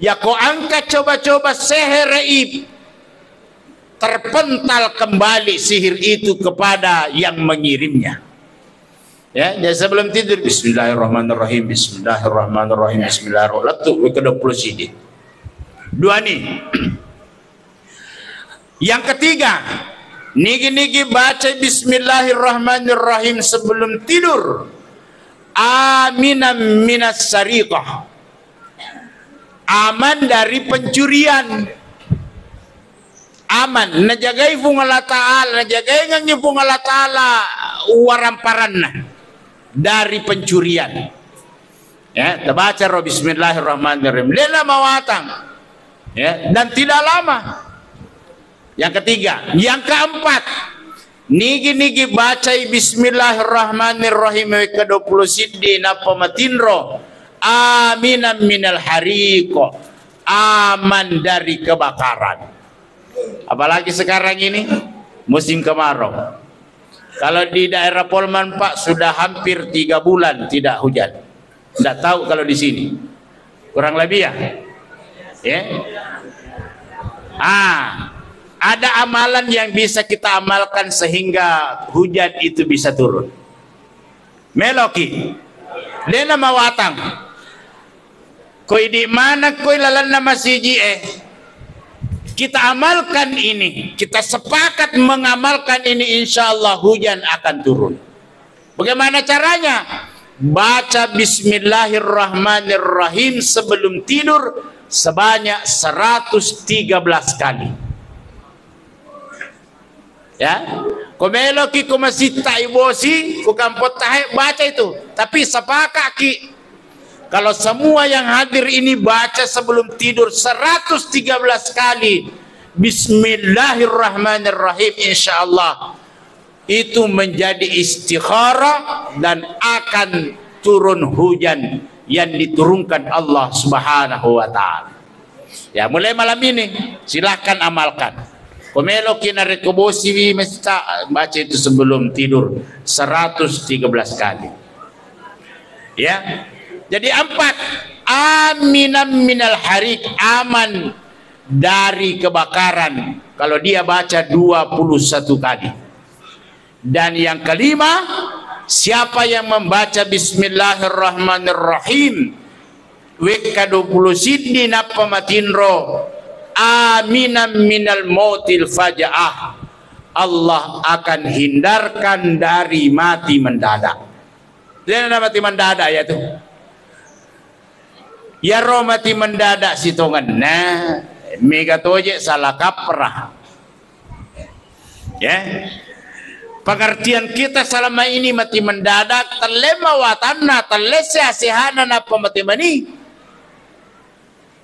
ya kau angkat coba-coba sihir raib, terpental kembali sihir itu kepada yang mengirimnya. Ya, jadi sebelum tidur bismillahirrahmanirrahim, bismillahirrahmanirrahim, bismillahirrahmanirrahim, ke 20 sini. Dua nih. Yang ketiga, niki baca bismillahirrahmanirrahim sebelum tidur. Aminam minas sariqah. Aman dari pencurian. Aman, najagai fung Allah Ta'ala, najagai nganyi fung Allah Ta'ala waramparanna dari pencurian. Ya, terbaca roh bismillahirrahmanirrahim. Lela mawatang. Ya, dan tidak lama. Yang ketiga, yang keempat, niki baca bismillahirrahmanirrahim ke-20 siddi napa matinro. Aminam minal hariqo. Aman dari kebakaran. Apalagi sekarang ini musim kemarau. Kalau di daerah Polman Pak sudah hampir 3 bulan tidak hujan. Tidak tahu kalau di sini. Kurang lebih ya. Ya. Ada amalan yang bisa kita amalkan sehingga hujan itu bisa turun. Meloki. Lena mawatang. Koi di mana koi lalan nama siji kita amalkan ini, kita sepakat mengamalkan ini, insya Allah hujan akan turun. Bagaimana caranya? Baca bismillahirrahmanirrahim sebelum tidur sebanyak 113 kali. Ya, komelo ki kumasita ibosi kukampot tahe baca itu. Tapi sepakat ki kalau semua yang hadir ini baca sebelum tidur 113 kali bismillahirrahmanirrahim, insya Allah itu menjadi istikharah dan akan turun hujan yang diturunkan Allah Subhanahu wa Ta'ala. Ya, mulai malam ini silahkan amalkan. Komelo kinarekobosi mesta baca itu sebelum tidur 113 kali. Ya. Jadi 4, aminam minal harik, aman dari kebakaran. Kalau dia baca 21 kali. Dan yang kelima, siapa yang membaca bismillahirrahmanirrahim weka-20 sidni napa matinro aminam minal mautil faja'ah, Allah akan hindarkan dari mati mendadak. Dia mati mendadak ya tuh. Ya roh mati mendadak sitongan. Nah, mega toje salah kaprah. Ya. Pengertian kita selama ini mati mendadak telema watanna telese asihana napa mati mani.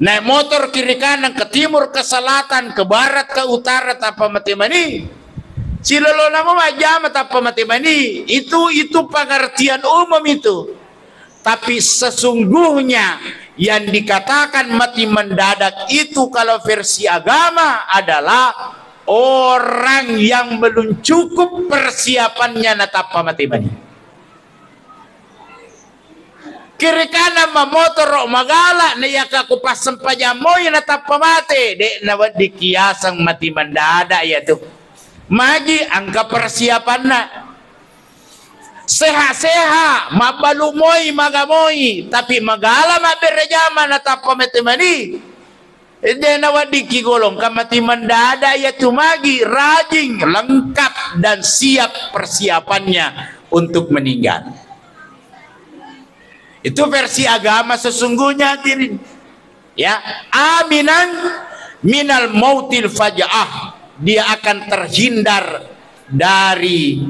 Naik motor kiri kanan ke timur ke selatan ke barat ke utara apa mati mani. Silolo nama majama apa mati mani. Itu pengertian umum itu. Tapi sesungguhnya yang dikatakan mati mendadak itu kalau versi agama adalah orang yang belum cukup persiapannya natapa mati mani. Kiri kanan motor magala na yakaku pasang pajamoy natapa mati de nawad di kiasang mati mendadak ya tuh. Magi angka persiapan na. Seha-seha mabalumoy magamoy tapi magala maberejama natapa mati mani. Ede nawadi kigolong kamati mendada ya tumagi rajin lengkap dan siap persiapannya untuk meninggal. Itu versi agama sesungguhnya hadirin. Ya, aminan minal mautil faja'ah, dia akan terhindar dari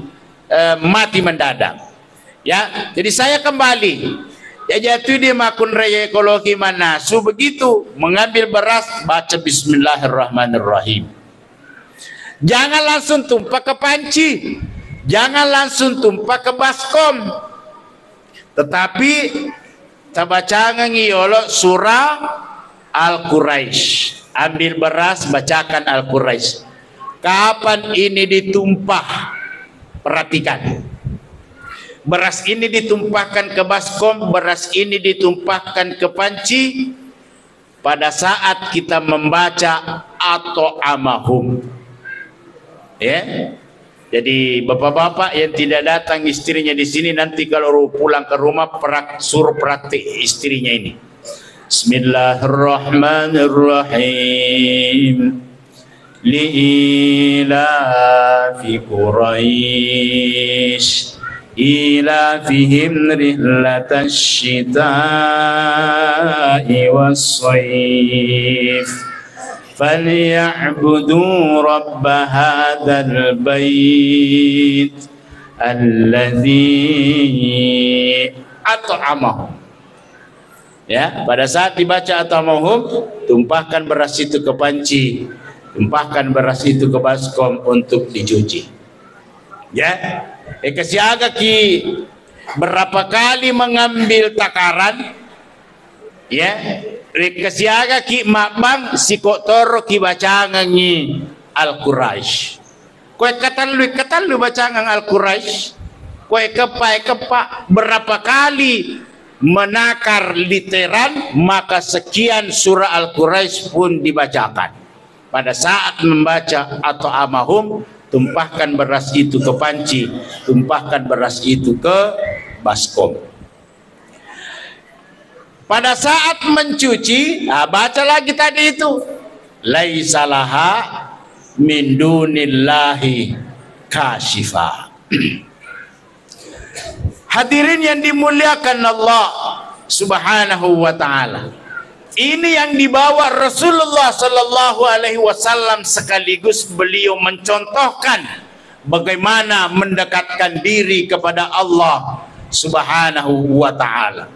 mati mendadak. Ya, jadi saya kembali. Ya jatuh di makun raya ekologi mana su begitu mengambil beras baca bismillahirrahmanirrahim. Jangan langsung tumpah ke panci, jangan langsung tumpah ke baskom, tetapi tabacangan ngiyolo surah Al-Quraisy. Ambil beras bacakan Al-Quraisy. Kapan ini ditumpah? Perhatikan. Beras ini ditumpahkan ke baskom, beras ini ditumpahkan ke panci pada saat kita membaca atau amahum. Ya. Jadi bapak-bapak yang tidak datang istrinya di sini nanti kalau pulang ke rumah suruh praktik istrinya ini. Bismillahirrahmanirrahim. li'ilafi Quraisy ilafihim rihlatash syita'i was-sayf falya'budu rabb hadzal bait alladzi at'amahum. Ya, pada saat dibaca at'amahum, tumpahkan beras itu ke panci, tumpahkan beras itu ke baskom untuk dicuci. Ya, kesiaga ki berapa kali mengambil takaran, ya, kesiaga ki mabang si toro ki bacangangi Al-Quraisy. Kowe katan lu bacangang Al-Quraisy, kowe kepa berapa kali menakar literan, maka sekian surah Al-Quraisy pun dibacakan. Pada saat membaca atau amahum, tumpahkan beras itu ke panci, tumpahkan beras itu ke baskom. Pada saat mencuci, baca lagi tadi itu, laisalaha min dunillahi kashifa. Hadirin yang dimuliakan Allah Subhanahu wa ta'ala, ini yang dibawa Rasulullah sallallahu alaihi wasallam, sekaligus beliau mencontohkan bagaimana mendekatkan diri kepada Allah Subhanahu wa ta'ala.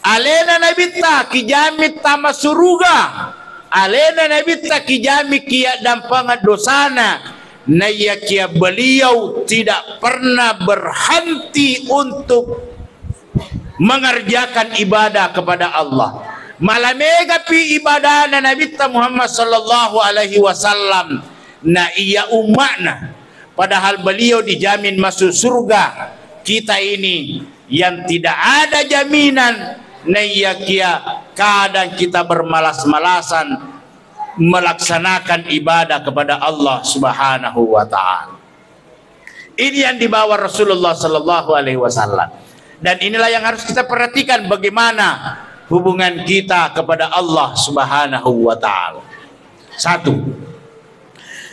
Alena nabita kijamit tama suruga, alena nabita kijamit kia dampangan dosana, naya kia beliau tidak pernah berhenti untuk mengerjakan ibadah kepada Allah. Malamega pi ibadah na Nabi Muhammad sallallahu alaihi wasallam na iya umatna, padahal beliau dijamin masuk surga. Kita ini yang tidak ada jaminan, na iya kia kadang kita bermalas-malasan melaksanakan ibadah kepada Allah Subhanahu wa ta'ala. Ini yang dibawa Rasulullah sallallahu alaihi wasallam, dan inilah yang harus kita perhatikan, bagaimana hubungan kita kepada Allah Subhanahu wa ta'ala. Satu.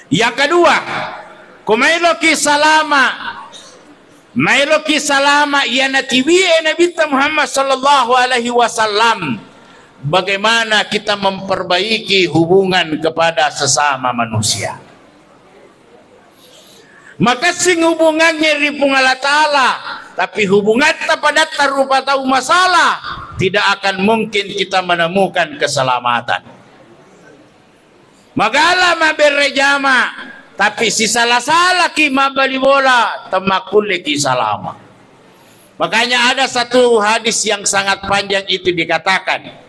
Yang kedua, kumailoki salama ya natiwi Nabi Muhammad sallallahu alaihi wasallam, bagaimana kita memperbaiki hubungan kepada sesama manusia. Maka sing hubungannya ripung Allah Ta'ala, tapi hubungan pada tarupa tahu masalah, tidak akan mungkin kita menemukan keselamatan. Magala maberejama, tapi si salah-salah ki mabali bola temakule ki salama. Makanya ada satu hadis yang sangat panjang itu dikatakan,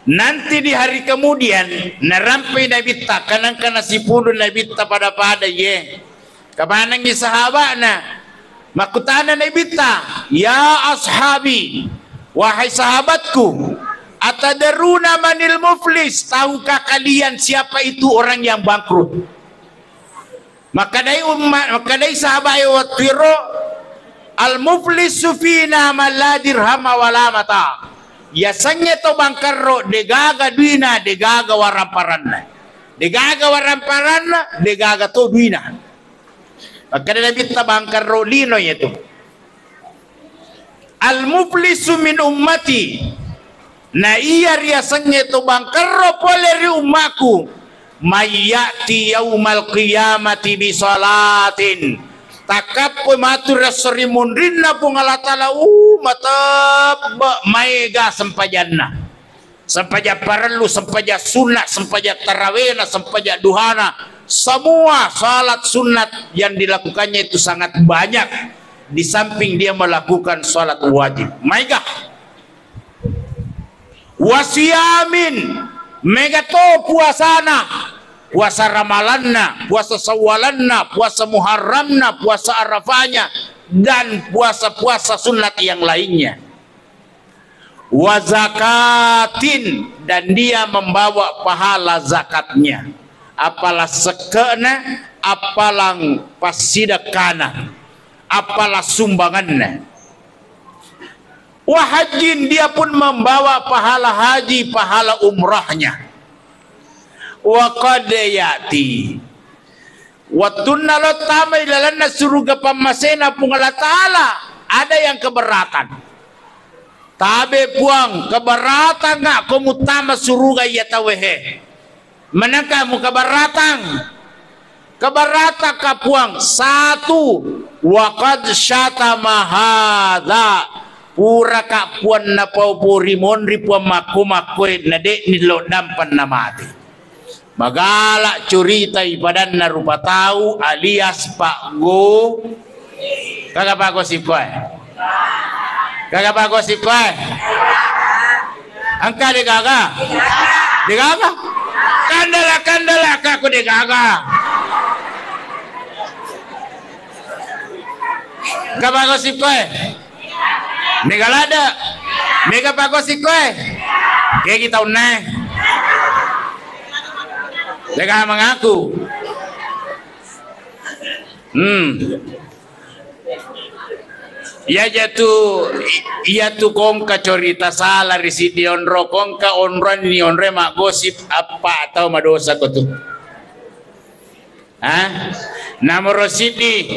nanti di hari kemudian narampai Nabi ta kanang kana sipulun Nabi ta pada ye kamanang ni sahabatna makutana Nabi ta, ya ashabi, wahai sahabatku, atadaruna manil muflis, tahukah kalian siapa itu orang yang bangkrut? Maka dai sahabat watiro al muflis sufina la dirham wala mata. Yasanya to bangkarro degaga duina degaga waramparanna, degaga waramparanna degaga to duina. Maka Nabi ta bangkarro lino itu al muflisu min ummati, na iya riasanya to bangkarro poleri ummaku, mayati yaumal qiyamati bi salatin, takap matur rasri mundrinna pungalatala matab maiga sempajanna, sempaja parelu, sempaja sunat, sempaja tarawena, sempaja duhana, semua salat sunat yang dilakukannya itu sangat banyak, di samping dia melakukan salat wajib. Maiga wasiyamin megato puasana, puasa ramalanna, puasa sawalanna, puasa muharramna, puasa arafahnya, dan puasa-puasa sunat yang lainnya. Wazakatin, dan dia membawa pahala zakatnya, apalah sekena, apalah pasidakana, apalah sumbangannya. Wahajin, dia pun membawa pahala haji, pahala umrahnya. wa qad yati watunna lo tamay lalanna suruga pamasena pung Allah Ta'ala ada yang keberatan tabe puang keberatan nga kumutama suruga yatawehe manaka mu keberatan ka puang satu waqad syatama hadza pura ka puan na paupuri monri puan makumakwe na de nilo dampan na mati magala curita ibadan na rupa tau alias Pak Go kagak bagus ikoy kagak bagus ikoy angka de gaga kandala kaku de gaga kagak bagus ikoy Megalada, mega bagus ikoy. Kayak kita uneh. Lega mengaku. Iya tu kong ka corita salah risi di onro kong ka onron ni onre mak gosip apa atau madosa ko tu. Namoro sidi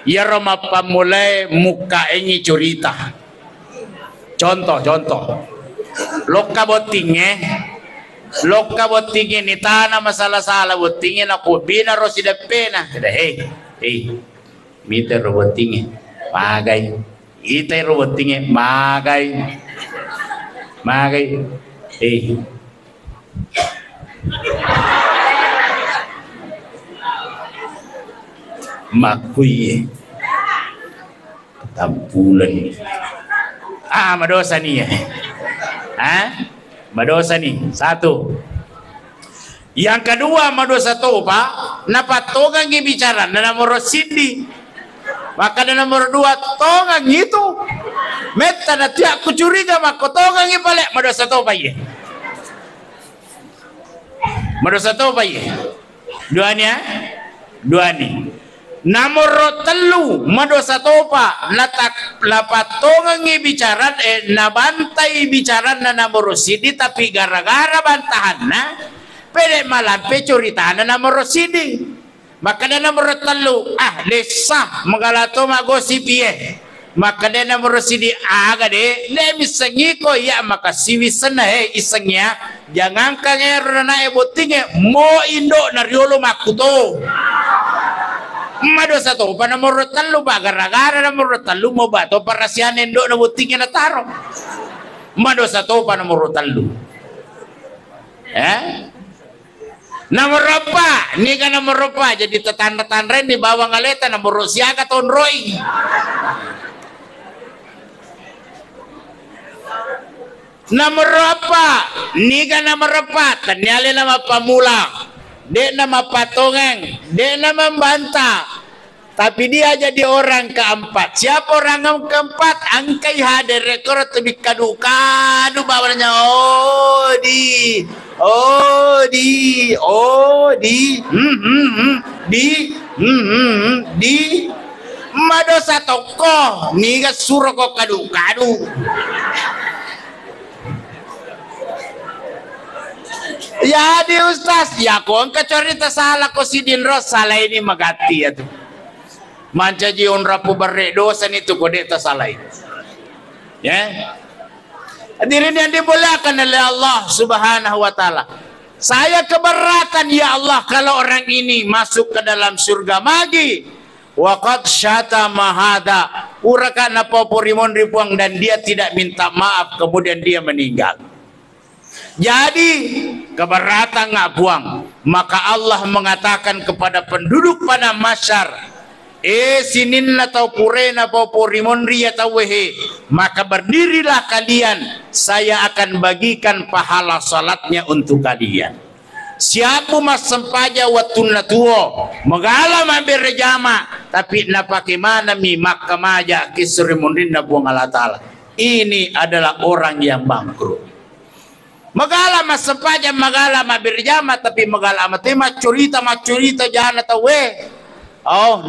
ya roma pamulai muka ini cerita. Contoh loka botingnya ni tanah masalah salah botingnya nak bina rosi depena kada hey meter botingnya magai ite botingnya magai makui tampulan madosa nih ya. Madosa nih. Satu. Yang kedua madosa toba napatogang bicara na nomor sindi. Maka na nomor dua togang itu. Meta na tiak kucuriga makotogang ipale madosa toba ye. Madosa toba ye. Dua nih. Nomor telu madosa topa lapatongan bicara nabantai bicara na nomor sidi tapi gara-gara bantahan na pede malampe curitaan na nomor sidi maka na nomor telu lesah magalato magosip ye maka na nomor sidi aga de misangi ko ya maka siwisan na isangnya jangan kanya na ebotinge mo indo na riolo makuto madosa to pa nomor telu ba gara-gara nomor telu mo ba to para siya nendo na butingin na taro madosa to pa nomor telu nomor apa ni ka nomor apa jadi tetanda-tanda di bawah ngaleta nomor siya ka ton roy nomor apa ni ka nomor apa tanyali nama pamula dia nama patongan, dia nama membantah, tapi dia jadi orang keempat. Siapa orang yang keempat? Angkai hadir rekor lebih kadu bawahnya. Di madosa tokoh niga suruh kok kadu. Ya di ustaz, ya kong kecorita salah ko si Dinro salah ini magati ya tuh. Manca jion rapu barre dosa itu kode ta salah. Ya. Hadirin yang dimuliakan oleh Allah Subhanahu wa taala. Saya keberatan ya Allah kalau orang ini masuk ke dalam surga magi. Waqad syatama hada. Urakan apa porimon ripuang dan dia tidak minta maaf kemudian dia meninggal. Jadi keberatan nggak buang, maka Allah mengatakan kepada penduduk pada masyar, sinin atau purena atau porimonri atau wehe, maka berdirilah kalian, saya akan bagikan pahala salatnya untuk kalian. Siapa mas sempaja watun natuo, magala berjama, tapi napakimana mi makamaja kisrimunin na buang Allah Ta'ala. Ini adalah orang yang bangkrut. Magala mas sempaja magala berjama tapi magala matema curita jangan tahu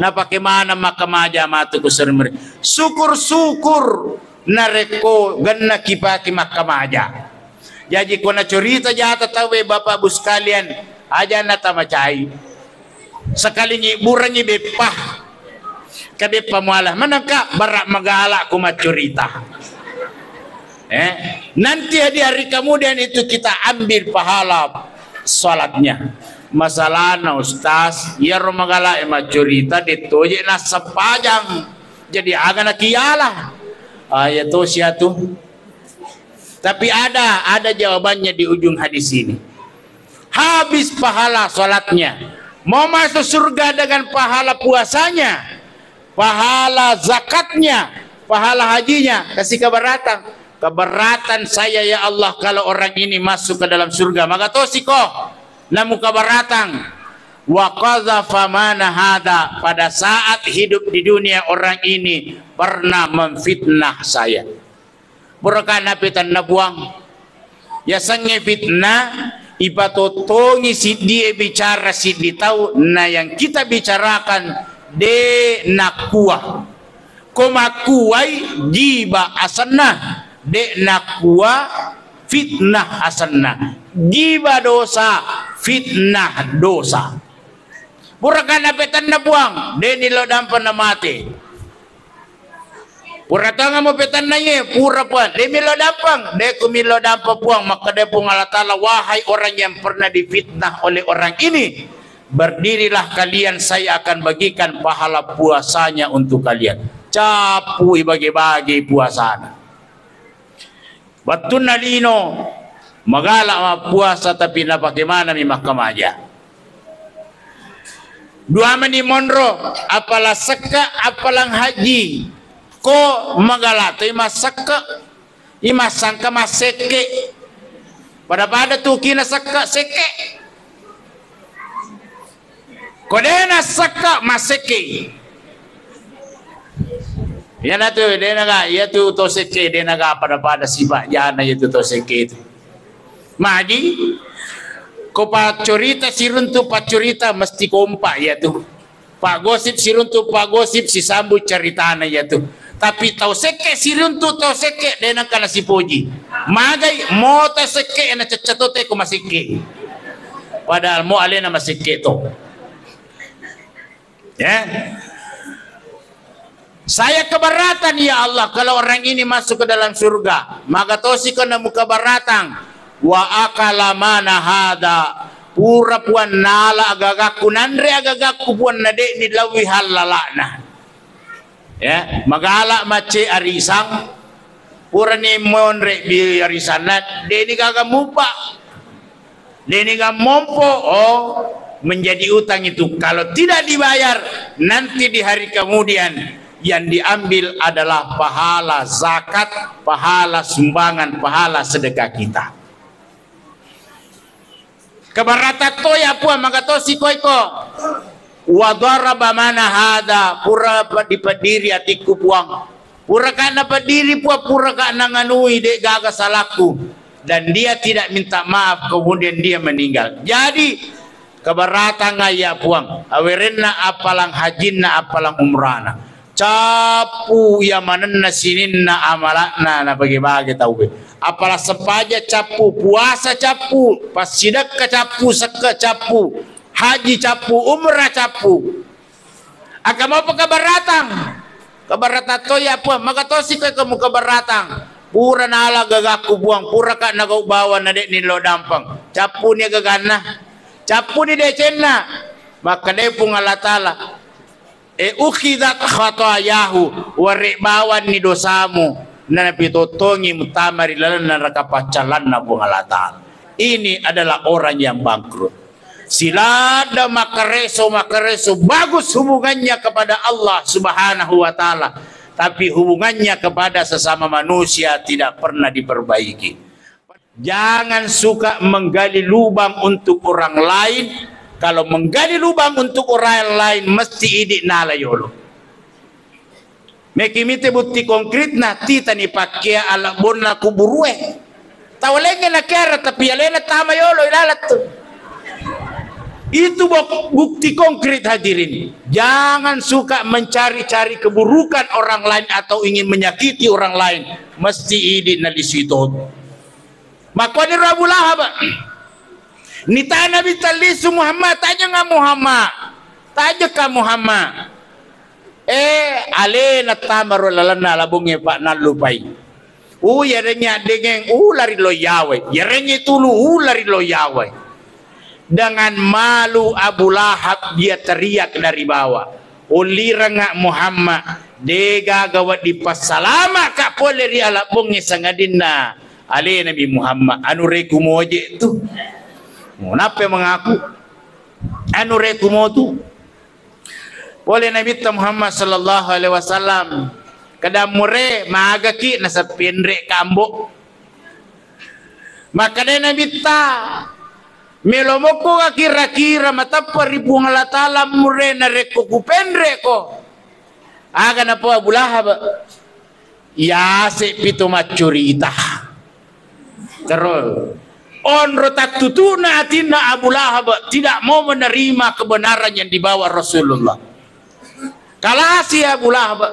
napakimana makamaja matu kusrimunin. Syukur nareko ganna kipaki makamaja. Jadi kona cerita jata tahu bapak ibu sekalian aja nata macai sekali nyiburannya bepah kabe pamualah manangka barak magala ku macurita. Nanti di hari kemudian itu kita ambil pahala salatnya. Masalahnya ustaz, ya romagala macurita ditoje na sepajang jadi agak kialah. Ayat tu siatu. Tapi ada jawabannya di ujung hadis ini. Habis pahala salatnya, mau masuk surga dengan pahala puasanya, pahala zakatnya, pahala hajinya, kasih keberatan saya ya Allah kalau orang ini masuk ke dalam surga. Maka tosiko namu keberatan wa qazafa mana hada, pada saat hidup di dunia orang ini pernah memfitnah saya. Burakana pitan nabuang ya sange fitnah ipatotongi si dia bicara si tahu na yang kita bicarakan de nakua komakuai jiba asanna de nakua fitnah asanna jiba dosa fitnah dosa. Burakana petan na buang de nilo dampan na mati. Pura tanga mo petan na ye pura puan de milo dampang de kumilo dampa puang. Maka de pung Allah Ta'ala, wahai orang yang pernah difitnah oleh orang ini, berdirilah kalian, saya akan bagikan pahala puasanya untuk kalian. Capu bagi-bagi puasana batun nalino magala ma puasa tapi na bagaimana mi makamaja dua mani monro apalah seka apalang haji ko magala to imasaka imasangka maseke pada tu kina saka seke kodena saka maseke ya na tu dena ga ya tu to seke dena ga pada sibak jana ya tu to seke itu maji ko pacurita siruntu pacurita mesti kompak ya tu pak gosip siruntu pak gosip si sambut ceritana ya tu. Tapi tau seke siruntu tau seke dena kana si poji magai mo ta seke na cacatote ko masike padahal mo alena masike to ya. Saya keberatan ya Allah kalau orang ini masuk ke dalam surga. Maka tosiko na muka baratang wa akala mana hada pura puan nala agagaku nandre agagaku puan nade ni lawi halalana ya magala mace arisang pura ni monre bi arisanat de ni gagamupa de ni gamompo oh menjadi utang itu kalau tidak dibayar nanti di hari kemudian yang diambil adalah pahala zakat, pahala sumbangan, pahala sedekah kita. Kebarata to ya puan maka to si koiko wa daraba mana hada pura dipediri atiku puang pura kana pediri pura kana nganui de gaga salaku dan dia tidak minta maaf kemudian dia meninggal. Jadi kebarata ngaya puang awerenna apalang hajinna apalang umrana capu ya manenna sininna amalakna na bagi-bagi tahu apalah sepaja capu puasa capu pasidak ke capu seke capu haji capu umrah capu agama apa kebaratang to ya apa maka to si kamu kebaratang pura nala gagaku buang pura kak nagau bawa nadek ni lo dampang capu ni gagana capu ni decenna maka de pung Allah Ta'ala ukhidat khatayahu waribawan ni dosamu na pitotongi mutamari lalan na rakapacalan na bungalatan. Ini adalah orang yang bangkrut. Silada makareso bagus hubungannya kepada Allah Subhanahu wa Ta'ala, tapi hubungannya kepada sesama manusia tidak pernah diperbaiki. Jangan suka menggali lubang untuk orang lain. Kalau menggali lubang untuk orang lain mesti idik nala yolo. Mekimite bukti konkret na tita ni pakia ala bon na kuburue. Tawalenge na kera tapi alena tama yolo ilalat tu. Itu bukti konkret hadirin. Jangan suka mencari-cari keburukan orang lain atau ingin menyakiti orang lain. Mesti idik na disitot. Makwani Abu Lahab. Ni ta Nabi talisu Muhammad, tanya nga Muhammad. Tanya ka Muhammad. Ale na tamaro lalana labungnya Pak nalupai. Yarenya dengeng lari lo Yahweh. Yarenya tulu lari lo Yahweh. Dengan malu Abu Lahab dia teriak dari bawah. Uliranga Muhammad dega gawat di pasalama kak pole ri alabungnya sangadina. Ale Nabi Muhammad anu reku moje tu. Kenapa mengaku anu reku mo tu? Oleh Nabi Muhammad sallallahu alaihi wasallam kada mure maagaki nasa pinre kambo. Maka na Nabi ta melomoko ka kira-kira matapa ribu ngalatala mure na reko kupendre ko. Aga na po Abu Lahab. Ya se pito macurita. Terus onro tak tutuna atina Abu Lahab tidak mau menerima kebenaran yang dibawa Rasulullah. Kala si Abu Lahab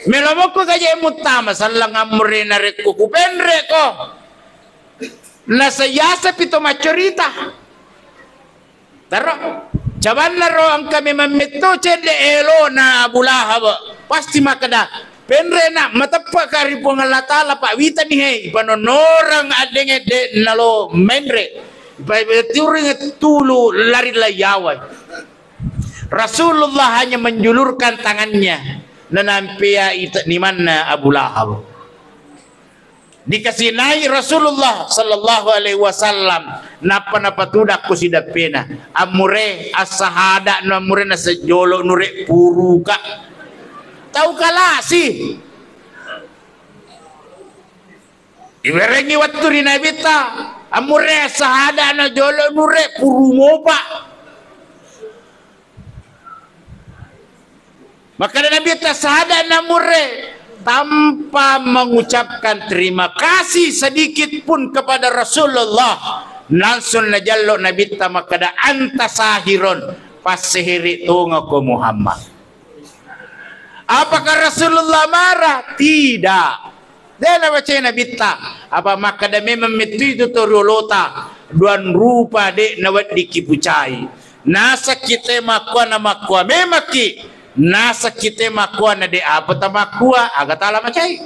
melomoko kaja mutama sallang amre na reko kupendre ko na sayasa pito macorita taro jaban na ro ang kami mamito cede elo na Abu Lahab pasti makada penre na matapa kari po nga latala pa wita ni hey panonorang adenge de nalo menre pa turing tulu lari layaway. Rasulullah hanya menjulurkan tangannya nampia di mana Abu Lahab. Dikasih naik Rasulullah sallallahu alaihi wasallam napa tudak ku sida pena amure as-sahada no amure na sejolo nure puruka. Tahu kala sih. Iwerengi waktu di Nabi ta amure as-sahada no jolo nure purumopa. Maka Nabi tasada namure tanpa mengucapkan terima kasih sedikit pun kepada Rasulullah langsung najallo Nabi tamakada anta sahirun pasihiri tunga ko Muhammad. Apakah Rasulullah marah? Tidak. Dia baca Nabi ta apa makada memang itu torolota duan rupa de nawat dikipucai nasa kita makwa na makwa memaki nasa kita makwa na de apa tamakwa agatala macai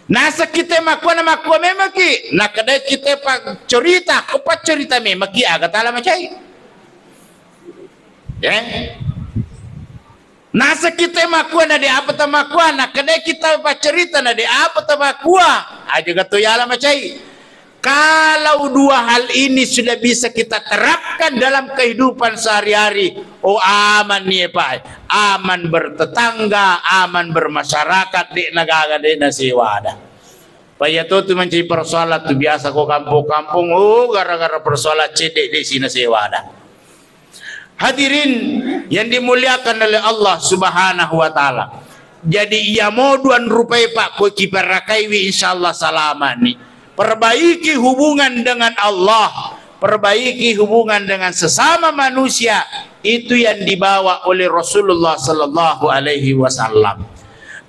nasa kita makwa na makwa memaki nakada kita pak cerita kepat cerita memaki agatala macai nasa kita makwa na de apa tamakwa nakada kita pak cerita na de apa tamakwa aja gato yala macai. Kalau dua hal ini sudah bisa kita terapkan dalam kehidupan sehari-hari, aman nih Pak, aman bertetangga, aman bermasyarakat di negara di nasiwada. Pak ya tuh mencari persoalan tuh biasa kok kampung-kampung, gara-gara persoalan cedek di sini nasiwada. Hadirin yang dimuliakan oleh Allah Subhanahu Wa Taala. Jadi ia mau duan rupai Pak, kau kiperakaiwi insyaallah salama nih. Perbaiki hubungan dengan Allah, perbaiki hubungan dengan sesama manusia, itu yang dibawa oleh Rasulullah sallallahu alaihi wasallam.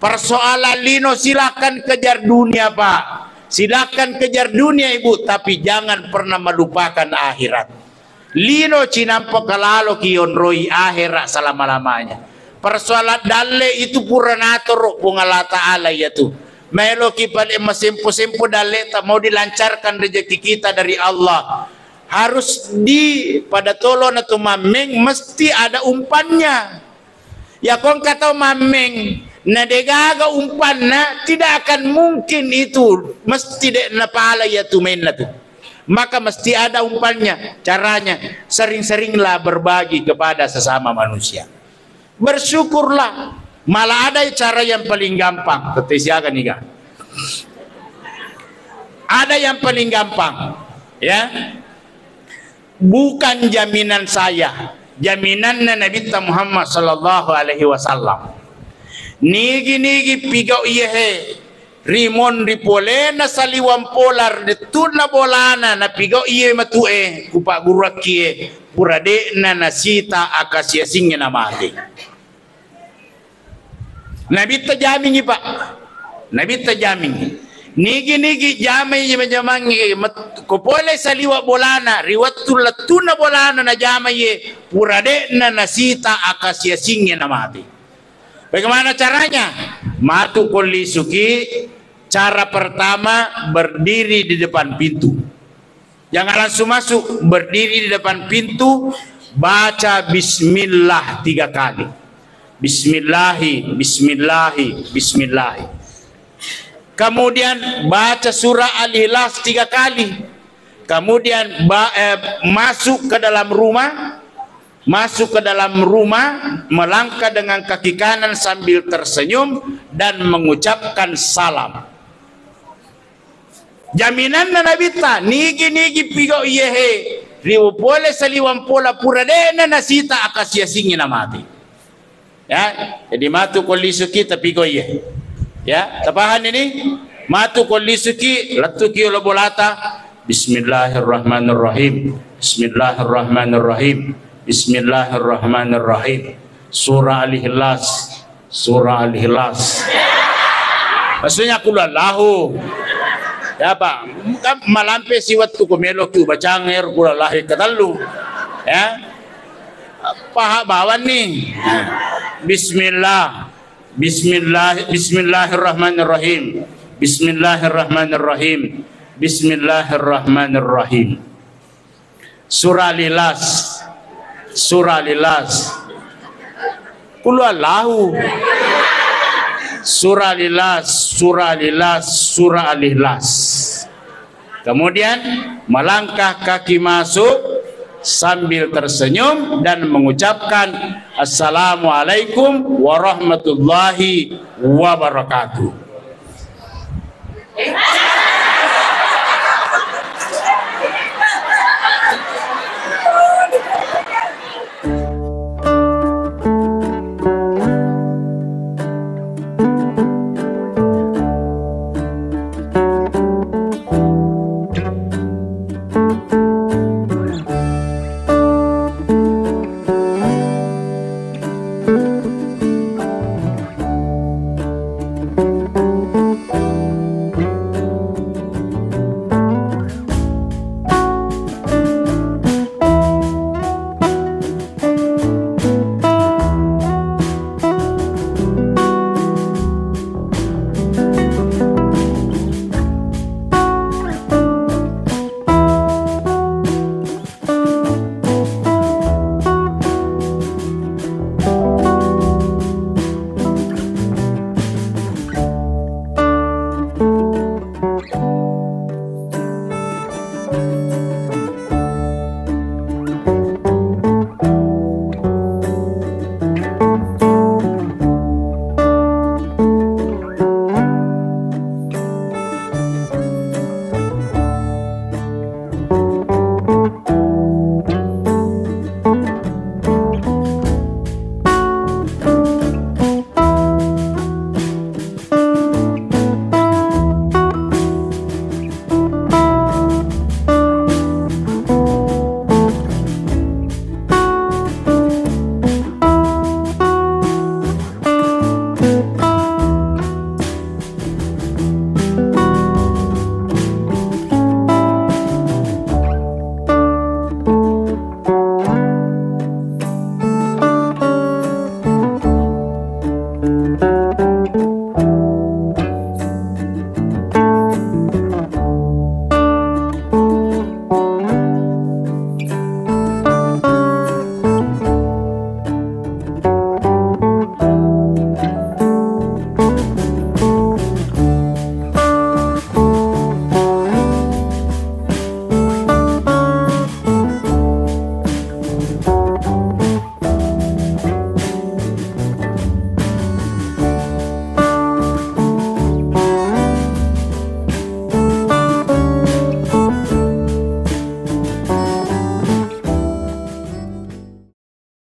Persoalan lino silakan kejar dunia Pak, silakan kejar dunia Ibu, tapi jangan pernah melupakan akhirat. Lino cinampo kalalo kionroi akhirat selama-lamanya. Persoalan dalle itu puranator pungala ta'ala yaitu. Melo kipal masimpo-simpo daleta mau dilancarkan rezeki kita dari Allah. Harus pada tolong atau mameng mesti ada umpannya. Ya kong kata mameng na degaga umpanna tidak akan mungkin itu mesti de napala ya tumenna tu. Maka mesti ada umpannya. Caranya sering-seringlah berbagi kepada sesama manusia. Bersyukurlah. Malah ada cara yang paling gampang. Tetesiakan nih kan. Ada yang paling gampang, ya. Bukan jaminan saya, jaminan Nabi Muhammad sallallahu alaihi wasallam. Nigi pigau iye rimon ripolena saliwam polar detuna bolana na pigau iye matue kupak gurakie purade na nasita akasia singnya namate. Nabi terjamin Pak. Nabi terjamin. nigi jamai jamangi ko pole saliwa bolana riwatul latuna bolana na jamai purade na nasita akasia singe na mati. Bagaimana caranya? Matu kolisuki, cara pertama berdiri di depan pintu. Jangan langsung masuk, berdiri di depan pintu, baca bismillah 3 kali. Bismillahi, bismillahi, bismillahi. Kemudian baca surah Al-Ikhlas 3 kali. Kemudian masuk ke dalam rumah, melangkah dengan kaki kanan sambil tersenyum dan mengucapkan salam. Jaminan na nabita nigi pigo yehe riwo pole saliwan pola puradena nasita akasia singi na mati. Ya, jadi matu kolisuki tapi go yehe. Ya, tapahan ini matu kolisuki latuki olabolata. Bismillahirrahmanirrahim. Bismillahirrahmanirrahim. Bismillahirrahmanirrahim. Surah Al-Ikhlas. Surah Al-Ikhlas. Maksudnya kulallahu. Ya Pak, malampe si waktu kumelo ku bacanger kulalahi katalu. Ya. Paha bawan nih. Bismillahirrahmanirrahim. Bismillahirrahmanirrahim. Bismillahirrahmanirrahim. Surah Al-Ikhlas. Surah Al-Ikhlas. Kullallahu. Surah Al-Ikhlas, Surah Al-Ikhlas, Surah Al-Ikhlas. Kemudian melangkah kaki masuk sambil tersenyum dan mengucapkan Assalamualaikum warahmatullahi wabarakatuh.